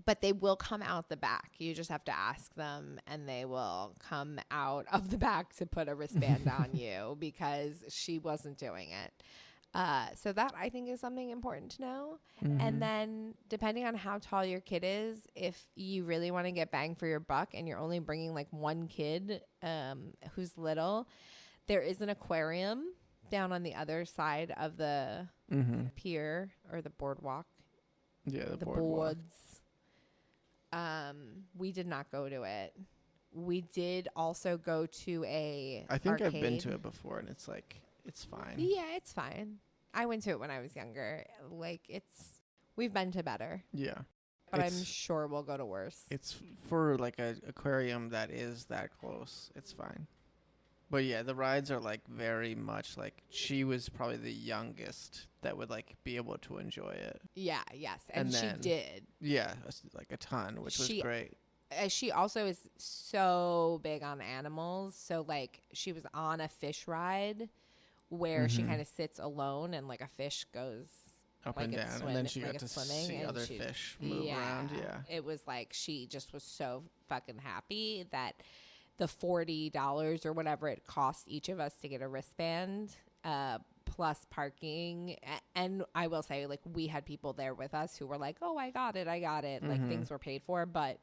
Speaker 2: But they will come out the back. You just have to ask them, and they will come out of the back to put a wristband on you, because she wasn't doing it. So that, I think, is something important to know. And then depending on how tall your kid is, if you really want to get bang for your buck and you're only bringing like one kid who's little, there is an aquarium down on the other side of the pier or the boardwalk.
Speaker 3: Yeah, the
Speaker 2: boardwalk. We did not go to it. We did also go to I think
Speaker 3: arcade. I've been to it before, and it's fine.
Speaker 2: Yeah, it's fine. I went to it when I was younger. Like, we've been to better.
Speaker 3: Yeah.
Speaker 2: But I'm sure we'll go to worse.
Speaker 3: It's for like a aquarium that is that close. It's fine. But yeah, the rides are like very much like, she was probably the youngest that would like be able to enjoy it.
Speaker 2: Yeah, yes. And she did.
Speaker 3: Yeah, like a ton, which was great.
Speaker 2: She also is so big on animals. So like, she was on a fish ride where she kind of sits alone and like a fish goes
Speaker 3: up
Speaker 2: like
Speaker 3: and down, and then she got to see other fish move around. Yeah, it
Speaker 2: was like, she just was so fucking happy that the $40 or whatever it cost each of us to get a wristband, plus parking. And I will say, like, we had people there with us who were like, oh, I got it, like things were paid for. But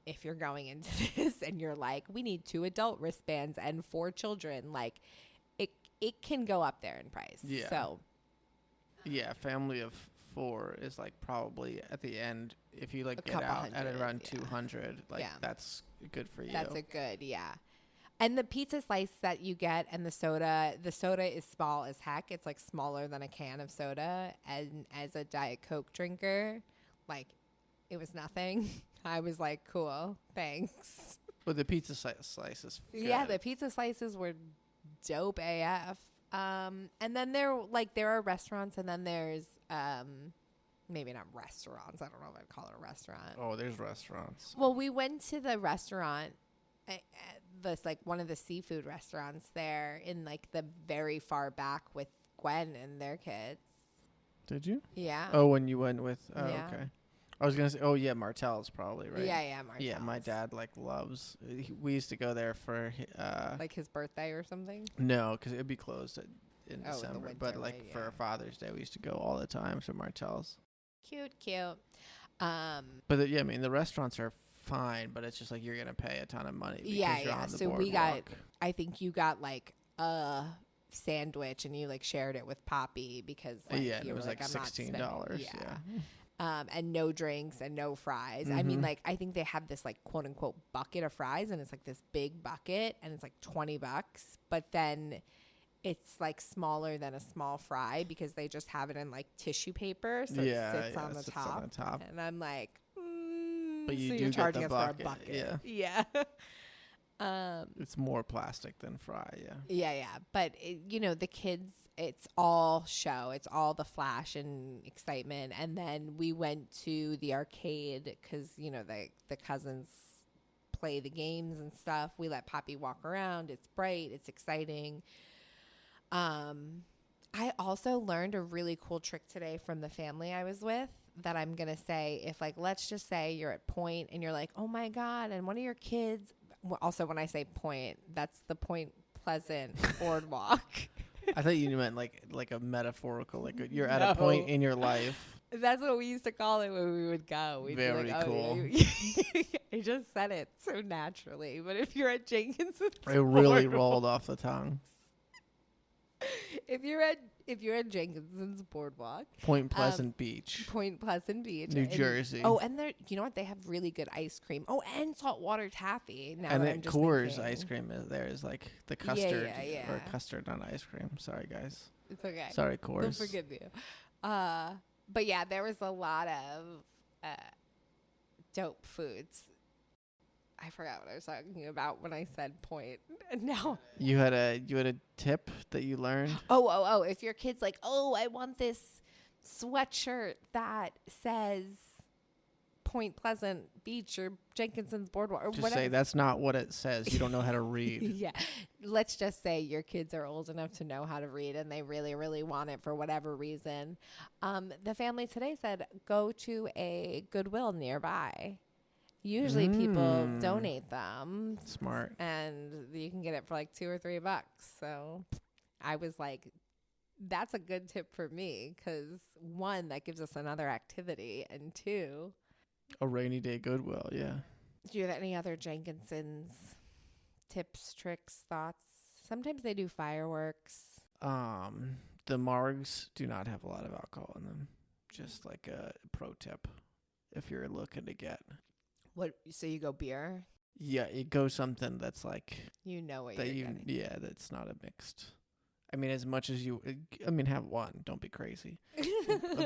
Speaker 2: if you're going into this and you're like, we need 2 adult wristbands and 4 children, like, it can go up there in price.
Speaker 3: Yeah.
Speaker 2: So
Speaker 3: yeah, family of 4 is like probably at the end, if you like get out at around 200, like that's good for you.
Speaker 2: That's a good, And the pizza slice that you get and the soda is small as heck. It's like smaller than a can of soda. And as a Diet Coke drinker, like, it was nothing. I was like, cool, thanks.
Speaker 3: But the pizza slices.
Speaker 2: Yeah, the pizza slices were dope AF. And then there are restaurants, and then there's maybe not restaurants. I don't know if I'd call it a restaurant.
Speaker 3: Oh, there's restaurants.
Speaker 2: Well, we went to the restaurant, this like one of the seafood restaurants there in like the very far back with Gwen and their kids.
Speaker 3: Did you?
Speaker 2: Yeah.
Speaker 3: Oh, when you went with? Oh,
Speaker 2: Yeah.
Speaker 3: okay. I was gonna say, oh yeah, Martell's probably right.
Speaker 2: Yeah, Martell's.
Speaker 3: Yeah, my dad like loves. We used to go there for
Speaker 2: like his birthday or something.
Speaker 3: No, because it'd be closed in
Speaker 2: Oh, in the
Speaker 3: December.
Speaker 2: winter,
Speaker 3: But like
Speaker 2: right,
Speaker 3: for
Speaker 2: yeah.
Speaker 3: Father's Day, we used to go all the time to Martell's.
Speaker 2: Cute.
Speaker 3: But yeah, I mean the restaurants are fine, but it's just like you're gonna pay a ton of money. Because you're on the
Speaker 2: So
Speaker 3: boardwalk.
Speaker 2: we got. I think you got like a sandwich, and you like shared it with Poppy because like,
Speaker 3: yeah, and
Speaker 2: you
Speaker 3: it
Speaker 2: were
Speaker 3: was like
Speaker 2: I'm not spending-
Speaker 3: $16. Yeah.
Speaker 2: And no drinks and no fries. I mean, like, I think they have this like quote unquote bucket of fries, and it's like this big bucket, and it's like $20, but then it's like smaller than a small fry because they just have it in like tissue paper, so it sits on the top. And I'm like,
Speaker 3: But you
Speaker 2: so
Speaker 3: do
Speaker 2: you're
Speaker 3: get
Speaker 2: charging
Speaker 3: the
Speaker 2: us
Speaker 3: bucket,
Speaker 2: for a bucket. Yeah.
Speaker 3: It's more plastic than fry.
Speaker 2: Yeah. But the kids, it's all show. It's all the flash and excitement. And then we went to the arcade because, the cousins play the games and stuff. We let Poppy walk around. It's bright. It's exciting. I also learned a really cool trick today from the family I was with that I'm going to say, if like, let's just say you're at Point and you're like, oh my God, and one of your kids, also when I say Point, that's the Point Pleasant Boardwalk.
Speaker 3: I thought you meant like a metaphorical, like you're at a point in your life.
Speaker 2: That's what we used to call it when we would go. We'd
Speaker 3: Very
Speaker 2: be like,
Speaker 3: cool.
Speaker 2: I just said it so naturally. But if you're at Jenkinson,
Speaker 3: It really rolled off the tongue.
Speaker 2: If you're at Jenkinson's Boardwalk,
Speaker 3: Point Pleasant Beach,
Speaker 2: Point Pleasant Beach,
Speaker 3: New Jersey.
Speaker 2: Oh, and you know what? They have really good ice cream. Oh, and saltwater taffy. Now
Speaker 3: and
Speaker 2: that
Speaker 3: then
Speaker 2: I'm just
Speaker 3: Coors
Speaker 2: thinking.
Speaker 3: ice cream is like the custard
Speaker 2: Yeah.
Speaker 3: or custard on ice cream. Sorry, guys.
Speaker 2: It's okay.
Speaker 3: Sorry, Coors.
Speaker 2: They'll forgive you. But yeah, there was a lot of dope foods. I forgot what I was talking about when I said Point. And now
Speaker 3: You had a tip that you learned.
Speaker 2: Oh! If your kid's like, oh, I want this sweatshirt that says Point Pleasant Beach or Jenkinson's Boardwalk or
Speaker 3: Just
Speaker 2: whatever.
Speaker 3: say that's not what it says. You don't know how to read.
Speaker 2: Yeah. Let's just say your kids are old enough to know how to read and they really, really want it for whatever reason. The family today said, go to a Goodwill nearby. Usually people donate them.
Speaker 3: Smart.
Speaker 2: And you can get it for like $2 or $3. So I was like, that's a good tip for me because one, that gives us another activity. And two,
Speaker 3: A rainy day Goodwill. Yeah.
Speaker 2: do you have any other Jenkinson's tips, tricks, thoughts? Sometimes they do fireworks.
Speaker 3: The margs do not have a lot of alcohol in them. Just like a pro tip if you're looking to get.
Speaker 2: What? So you go beer?
Speaker 3: Yeah, it goes something that's like
Speaker 2: You know what
Speaker 3: that
Speaker 2: you're
Speaker 3: you
Speaker 2: getting.
Speaker 3: yeah, that's not a mixed. I mean, as much as you, have one. Don't be crazy.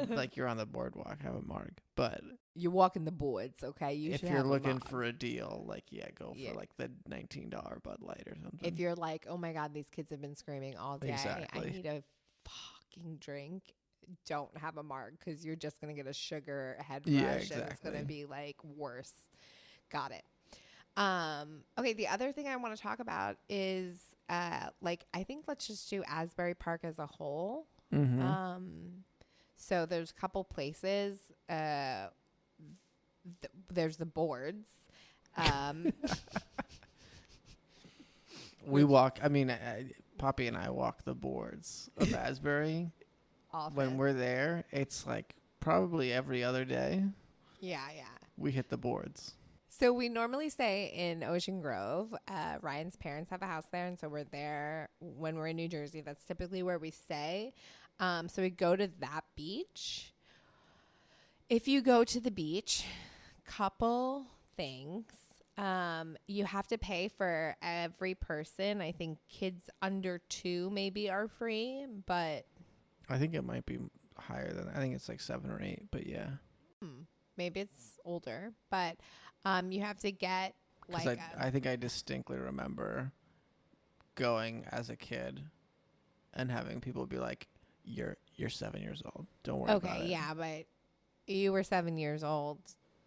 Speaker 3: Like you're on the boardwalk, have a marg. But
Speaker 2: You're walking the boards, okay? You
Speaker 3: if
Speaker 2: should
Speaker 3: you're
Speaker 2: have a
Speaker 3: looking
Speaker 2: mug.
Speaker 3: for a deal, like go
Speaker 2: Yeah.
Speaker 3: for like the $19 Bud Light or something.
Speaker 2: If you're like, oh my God, these kids have been screaming all day.
Speaker 3: Exactly.
Speaker 2: I need a fucking drink. Don't have a marg because you're just going to get a sugar head rush.
Speaker 3: Yeah,
Speaker 2: And it's going
Speaker 3: exactly.
Speaker 2: to be like worse. Got it. Okay, the other thing I want to talk about is I think let's just do Asbury Park as a whole. So there's a couple places. There's the boards.
Speaker 3: We walk. I mean, Poppy and I walk the boards of Asbury.
Speaker 2: Often.
Speaker 3: When we're there, it's like probably every other day
Speaker 2: Yeah.
Speaker 3: we hit the boards.
Speaker 2: So we normally stay in Ocean Grove. Ryan's parents have a house there, and so we're there when we're in New Jersey. That's typically where we stay. So we go to that beach. If you go to the beach, couple things. You have to pay for every person. I think kids under 2 maybe are free, but
Speaker 3: I think it might be higher than. I think it's like 7 or 8. But yeah.
Speaker 2: Maybe it's older, but you have to get like
Speaker 3: Because I think I distinctly remember going as a kid and having people be like, "You're 7 years old. Don't worry about it."
Speaker 2: yeah, but you were 7 years old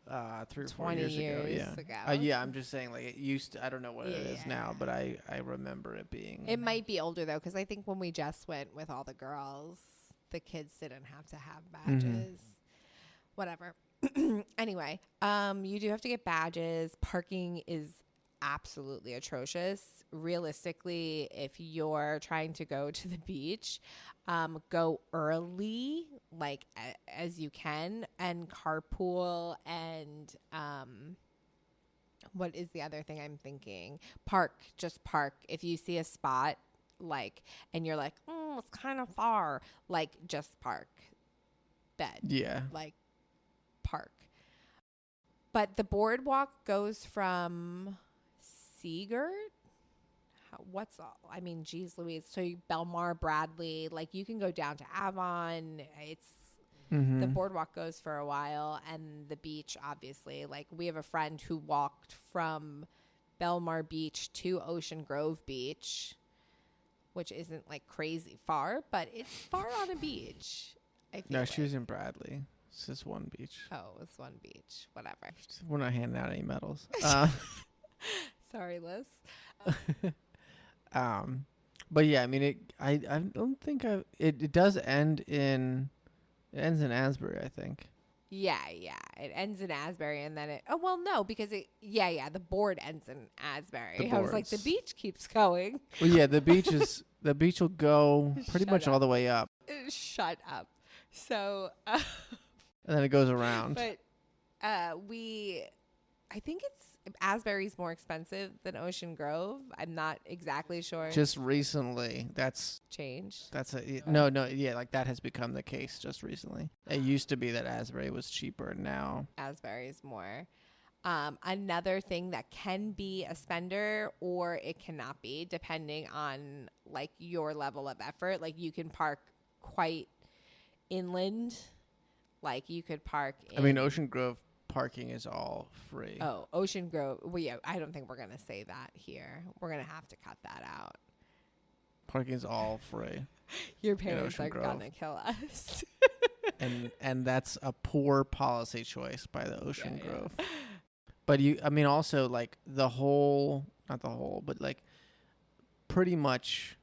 Speaker 3: 3 or 4
Speaker 2: 20
Speaker 3: years ago.
Speaker 2: years
Speaker 3: Yeah.
Speaker 2: ago.
Speaker 3: Yeah. I'm just saying, like, it used to. I don't know what it is now, but I remember it being.
Speaker 2: It might be older though, because I think when we just went with all the girls, the kids didn't have to have badges. Whatever. Anyway, you do have to get badges. Parking is absolutely atrocious. Realistically, if you're trying to go to the beach, go early, like as you can, and carpool. And what is the other thing I'm thinking? Just park. If you see a spot, like, and you're like, it's kind of far, like, just park. Bed.
Speaker 3: Yeah.
Speaker 2: Like, park. But the boardwalk goes from Seagirt. Geez Louise. So Belmar, Bradley, like you can go down to Avon. It's the boardwalk goes for a while, and the beach, obviously. Like we have a friend who walked from Belmar Beach to Ocean Grove Beach, which isn't like crazy far, but it's far on a beach.
Speaker 3: No, she was in Bradley. It's just one beach.
Speaker 2: Oh, it was one beach. Whatever.
Speaker 3: We're not handing out any medals.
Speaker 2: Sorry, Liz.
Speaker 3: But yeah, I mean, I don't think it does end in. It ends in Asbury, I think.
Speaker 2: Yeah. It ends in Asbury, and then because the board ends in Asbury. I was like, the beach keeps going.
Speaker 3: Well, yeah, the beach will go pretty much all the way up.
Speaker 2: Shut up. So,
Speaker 3: and then it goes around.
Speaker 2: But I think Asbury's more expensive than Ocean Grove. I'm not exactly sure.
Speaker 3: Just recently, that's
Speaker 2: changed.
Speaker 3: No, yeah, like that has become the case just recently. It used to be that Asbury was cheaper. Now
Speaker 2: Asbury's more. Another thing that can be a spender or it cannot be, depending on like your level of effort. Like you can park quite inland. Like you could park
Speaker 3: Ocean Grove parking is all free.
Speaker 2: Oh, Ocean Grove. Well, yeah, I don't think we're going to say that here. We're going to have to cut that out.
Speaker 3: Parking is all free.
Speaker 2: Your parents are going to kill us.
Speaker 3: and that's a poor policy choice by the Ocean Grove. But also like not the whole, but like pretty much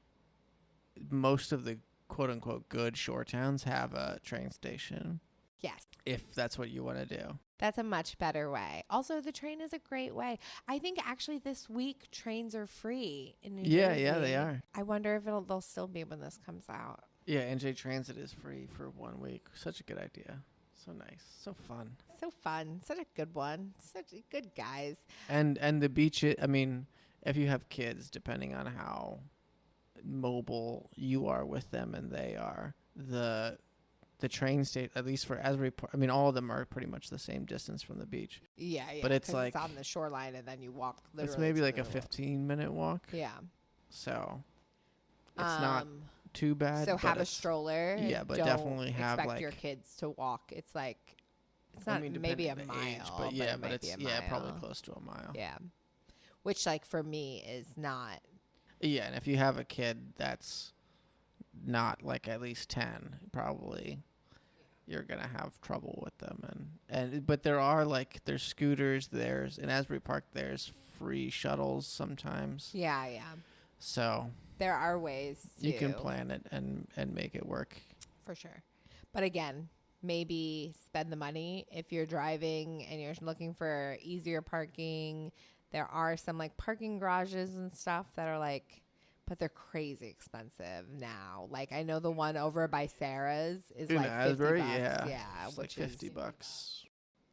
Speaker 3: most of the quote unquote good shore towns have a train station.
Speaker 2: Yes.
Speaker 3: If that's what you want to do.
Speaker 2: That's a much better way. Also, the train is a great way. I think actually this week trains are free in New Jersey.
Speaker 3: Yeah, they are.
Speaker 2: I wonder if they'll still be when this comes out.
Speaker 3: Yeah, NJ Transit is free for 1 week. Such a good idea. So nice. So fun.
Speaker 2: So fun. Such a good one. Such good guys.
Speaker 3: And the beach, if you have kids, depending on how mobile you are with them and they are, the train station, at least for Asbury, all of them are pretty much the same distance from the beach.
Speaker 2: Yeah.
Speaker 3: But it's like
Speaker 2: it's on the shoreline, and then you walk.
Speaker 3: It's maybe like a 15-minute walk.
Speaker 2: Yeah.
Speaker 3: So it's not too bad.
Speaker 2: So have a stroller.
Speaker 3: Yeah, but
Speaker 2: don't
Speaker 3: definitely have
Speaker 2: expect your kids to walk. It's like it's not maybe a mile,
Speaker 3: age,
Speaker 2: but
Speaker 3: it's probably close to a mile.
Speaker 2: Yeah. Which like for me is not.
Speaker 3: Yeah, and if you have a kid that's not like at least 10, probably you're gonna have trouble with them. But there's scooters, in Asbury Park there's free shuttles sometimes.
Speaker 2: Yeah.
Speaker 3: So
Speaker 2: there are ways
Speaker 3: you can plan it and make it work.
Speaker 2: For sure. But again, maybe spend the money if you're driving and you're looking for easier parking. There are some like parking garages and stuff that are like, but they're crazy expensive now. Like I know the one over by Sarah's is
Speaker 3: in
Speaker 2: like
Speaker 3: Asbury,
Speaker 2: $50.
Speaker 3: Yeah,
Speaker 2: it's
Speaker 3: like $50.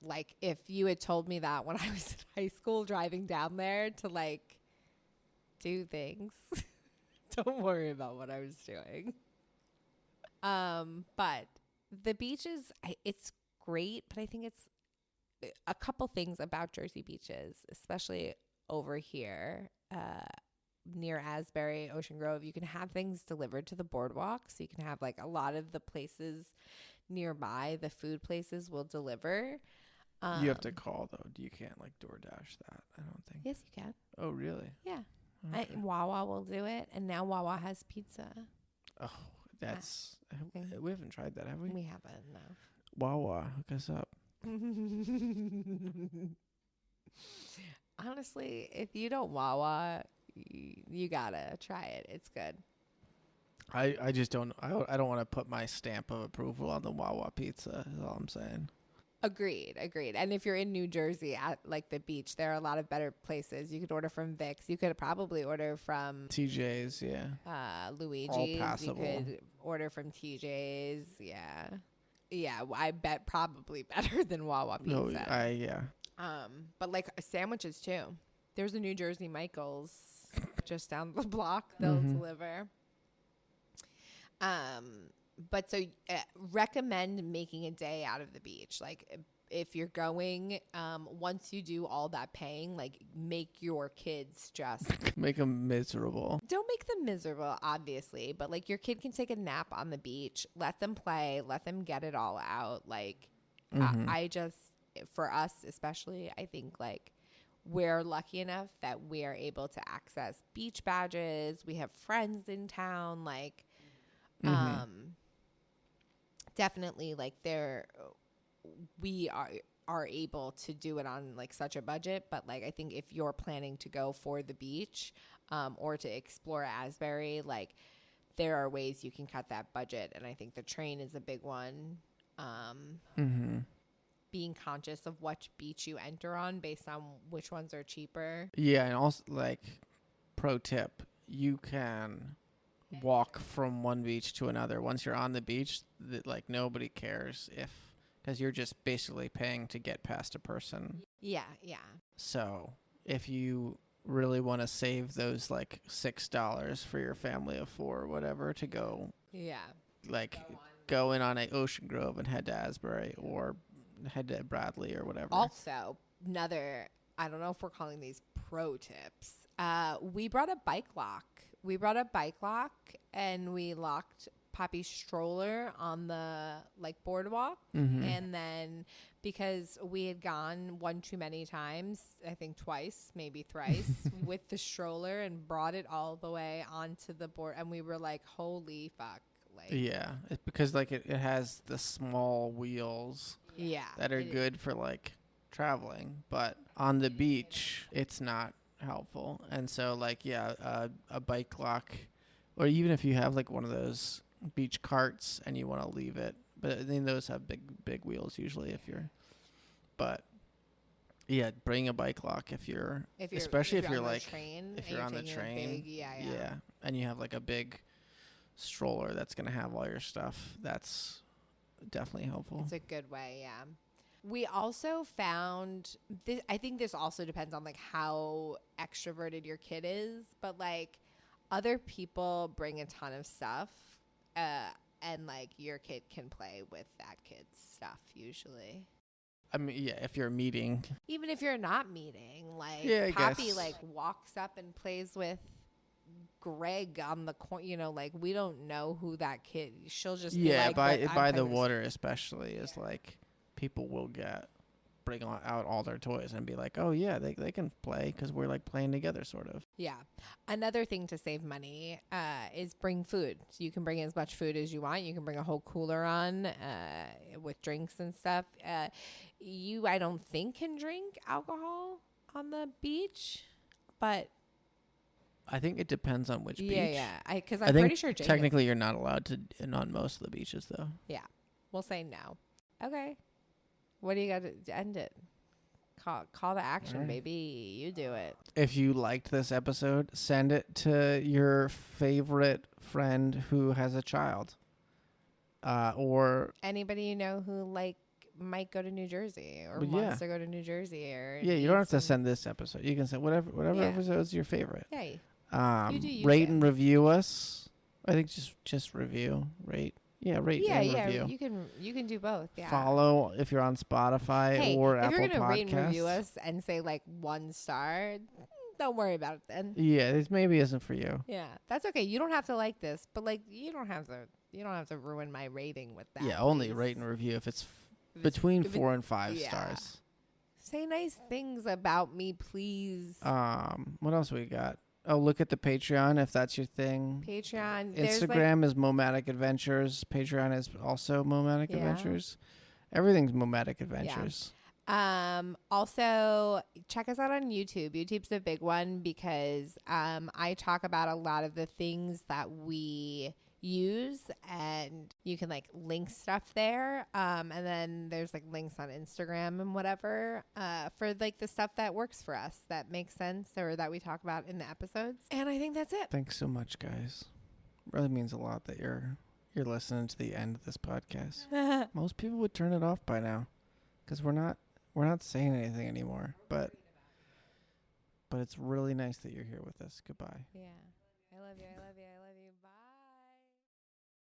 Speaker 2: Like if you had told me that when I was in high school driving down there to like do things, don't worry about what I was doing. But the beaches, it's great, but I think it's a couple things about Jersey beaches, especially over here, near Asbury, Ocean Grove. You can have things delivered to the boardwalk. So you can have like a lot of the places nearby, the food places will deliver.
Speaker 3: You have to call though. You can't like DoorDash that. I don't think.
Speaker 2: Yes, you can.
Speaker 3: Oh, really?
Speaker 2: Yeah.
Speaker 3: Okay.
Speaker 2: Wawa will do it, and now Wawa has pizza.
Speaker 3: Oh, that's we haven't tried that, have we?
Speaker 2: We haven't, no.
Speaker 3: Wawa, hook us up.
Speaker 2: Honestly, if you don't Wawa, you gotta try it. It's good.
Speaker 3: I just don't. I don't want to put my stamp of approval on the Wawa pizza. Is all I'm saying.
Speaker 2: Agreed. And if you're in New Jersey at like the beach, there are a lot of better places. You could order from Vic's. You could probably order from
Speaker 3: TJ's, yeah.
Speaker 2: Luigi's.
Speaker 3: All passable.
Speaker 2: You could order from TJ's. Yeah. I bet probably better than Wawa pizza.
Speaker 3: No, yeah.
Speaker 2: But like sandwiches too. There's a New Jersey Michael's just down the block. They'll deliver. But so recommend making a day out of the beach. Like if you're going, once you do all that paying, like make your kids just
Speaker 3: make them miserable.
Speaker 2: Don't make them miserable, obviously, but like your kid can take a nap on the beach, let them play, let them get it all out. Like I just, for us especially, I think like we're lucky enough that we are able to access beach badges. We have friends in town, like definitely like we are able to do it on like such a budget. But like I think if you're planning to go for the beach or to explore Asbury, like there are ways you can cut that budget, and I think the train is a big one. Being conscious of which beach you enter on based on which ones are cheaper.
Speaker 3: Yeah, and also like pro tip, you can walk from one beach to another. Once you're on the beach, like nobody cares because you're just basically paying to get past a person.
Speaker 2: Yeah.
Speaker 3: So if you really want to save those like $6 for your family of 4 or whatever to go, like go in on a Ocean Grove and head to Asbury or head to Bradley or whatever.
Speaker 2: Also, another, I don't know if we're calling these pro tips. We brought a bike lock. And we locked Poppy's stroller on the like boardwalk. And then because we had gone one too many times, I think twice, maybe thrice with the stroller and brought it all the way onto the board. And we were like, holy fuck. Like,
Speaker 3: yeah, it's because like it has the small wheels that are good for like traveling, but on the beach it's not helpful. And so like a bike lock, or even if you have like one of those beach carts and you want to leave it, but I think those have big wheels usually but yeah, bring a bike lock if you're especially if you're like
Speaker 2: train,
Speaker 3: if you're on the train, and you have like a big stroller that's gonna have all your stuff. That's definitely helpful.
Speaker 2: It's a good way. We also found this, I think this also depends on like how extroverted your kid is, but like other people bring a ton of stuff and like your kid can play with that kid's stuff usually.
Speaker 3: I mean, yeah, if you're meeting,
Speaker 2: even if you're not meeting, like Poppy like walks up and plays with Greg on the corner, you know, like we don't know who that kid. She'll just be like,
Speaker 3: by the water especially is like people will bring out all their toys and be like, oh yeah, they can play because we're like playing together sort of.
Speaker 2: Yeah. Another thing to save money is bring food. So you can bring as much food as you want. You can bring a whole cooler on with drinks and stuff. I don't think can drink alcohol on the beach, but
Speaker 3: I think it depends on which beach.
Speaker 2: Yeah. Because I'm pretty sure
Speaker 3: technically you're not allowed to on most of the beaches though.
Speaker 2: Yeah. We'll say no. Okay. What do you got to end it? Call to action, baby. You do it.
Speaker 3: If you liked this episode, send it to your favorite friend who has a child. Or
Speaker 2: anybody you know who might go to New Jersey or wants to go to New Jersey. Or
Speaker 3: you don't have to send this episode. You can send whatever episode is your favorite.
Speaker 2: Hey.
Speaker 3: Rate and review us. I think just review, rate. Yeah, rate and review.
Speaker 2: You can do both. Yeah.
Speaker 3: Follow if you're on Spotify or Apple Podcasts. If you're gonna rate and
Speaker 2: review us and say like 1 star, don't worry about it then.
Speaker 3: Yeah, this maybe isn't for you.
Speaker 2: Yeah, that's okay. You don't have to like this, but like you don't have to ruin my rating with that.
Speaker 3: Yeah, only rate and review if it's between 4 and 5 stars.
Speaker 2: Say nice things about me, please.
Speaker 3: What else we got? Oh, look at the Patreon if that's your thing.
Speaker 2: Patreon.
Speaker 3: Instagram is Momatic Adventures. Patreon is also Momatic Adventures. Everything's Momatic Adventures.
Speaker 2: Also check us out on YouTube. YouTube's a big one because I talk about a lot of the things that we use, and you can like link stuff there. And then there's like links on Instagram and whatever for like the stuff that works for us, that makes sense, or that we talk about in the episodes. And I think that's it.
Speaker 3: Thanks so much, guys. Really means a lot that you're listening to the end of this podcast. Most people would turn it off by now because we're not saying anything anymore. But it's really nice that you're here with us. Goodbye.
Speaker 2: Yeah. I love you. I love you. I love you.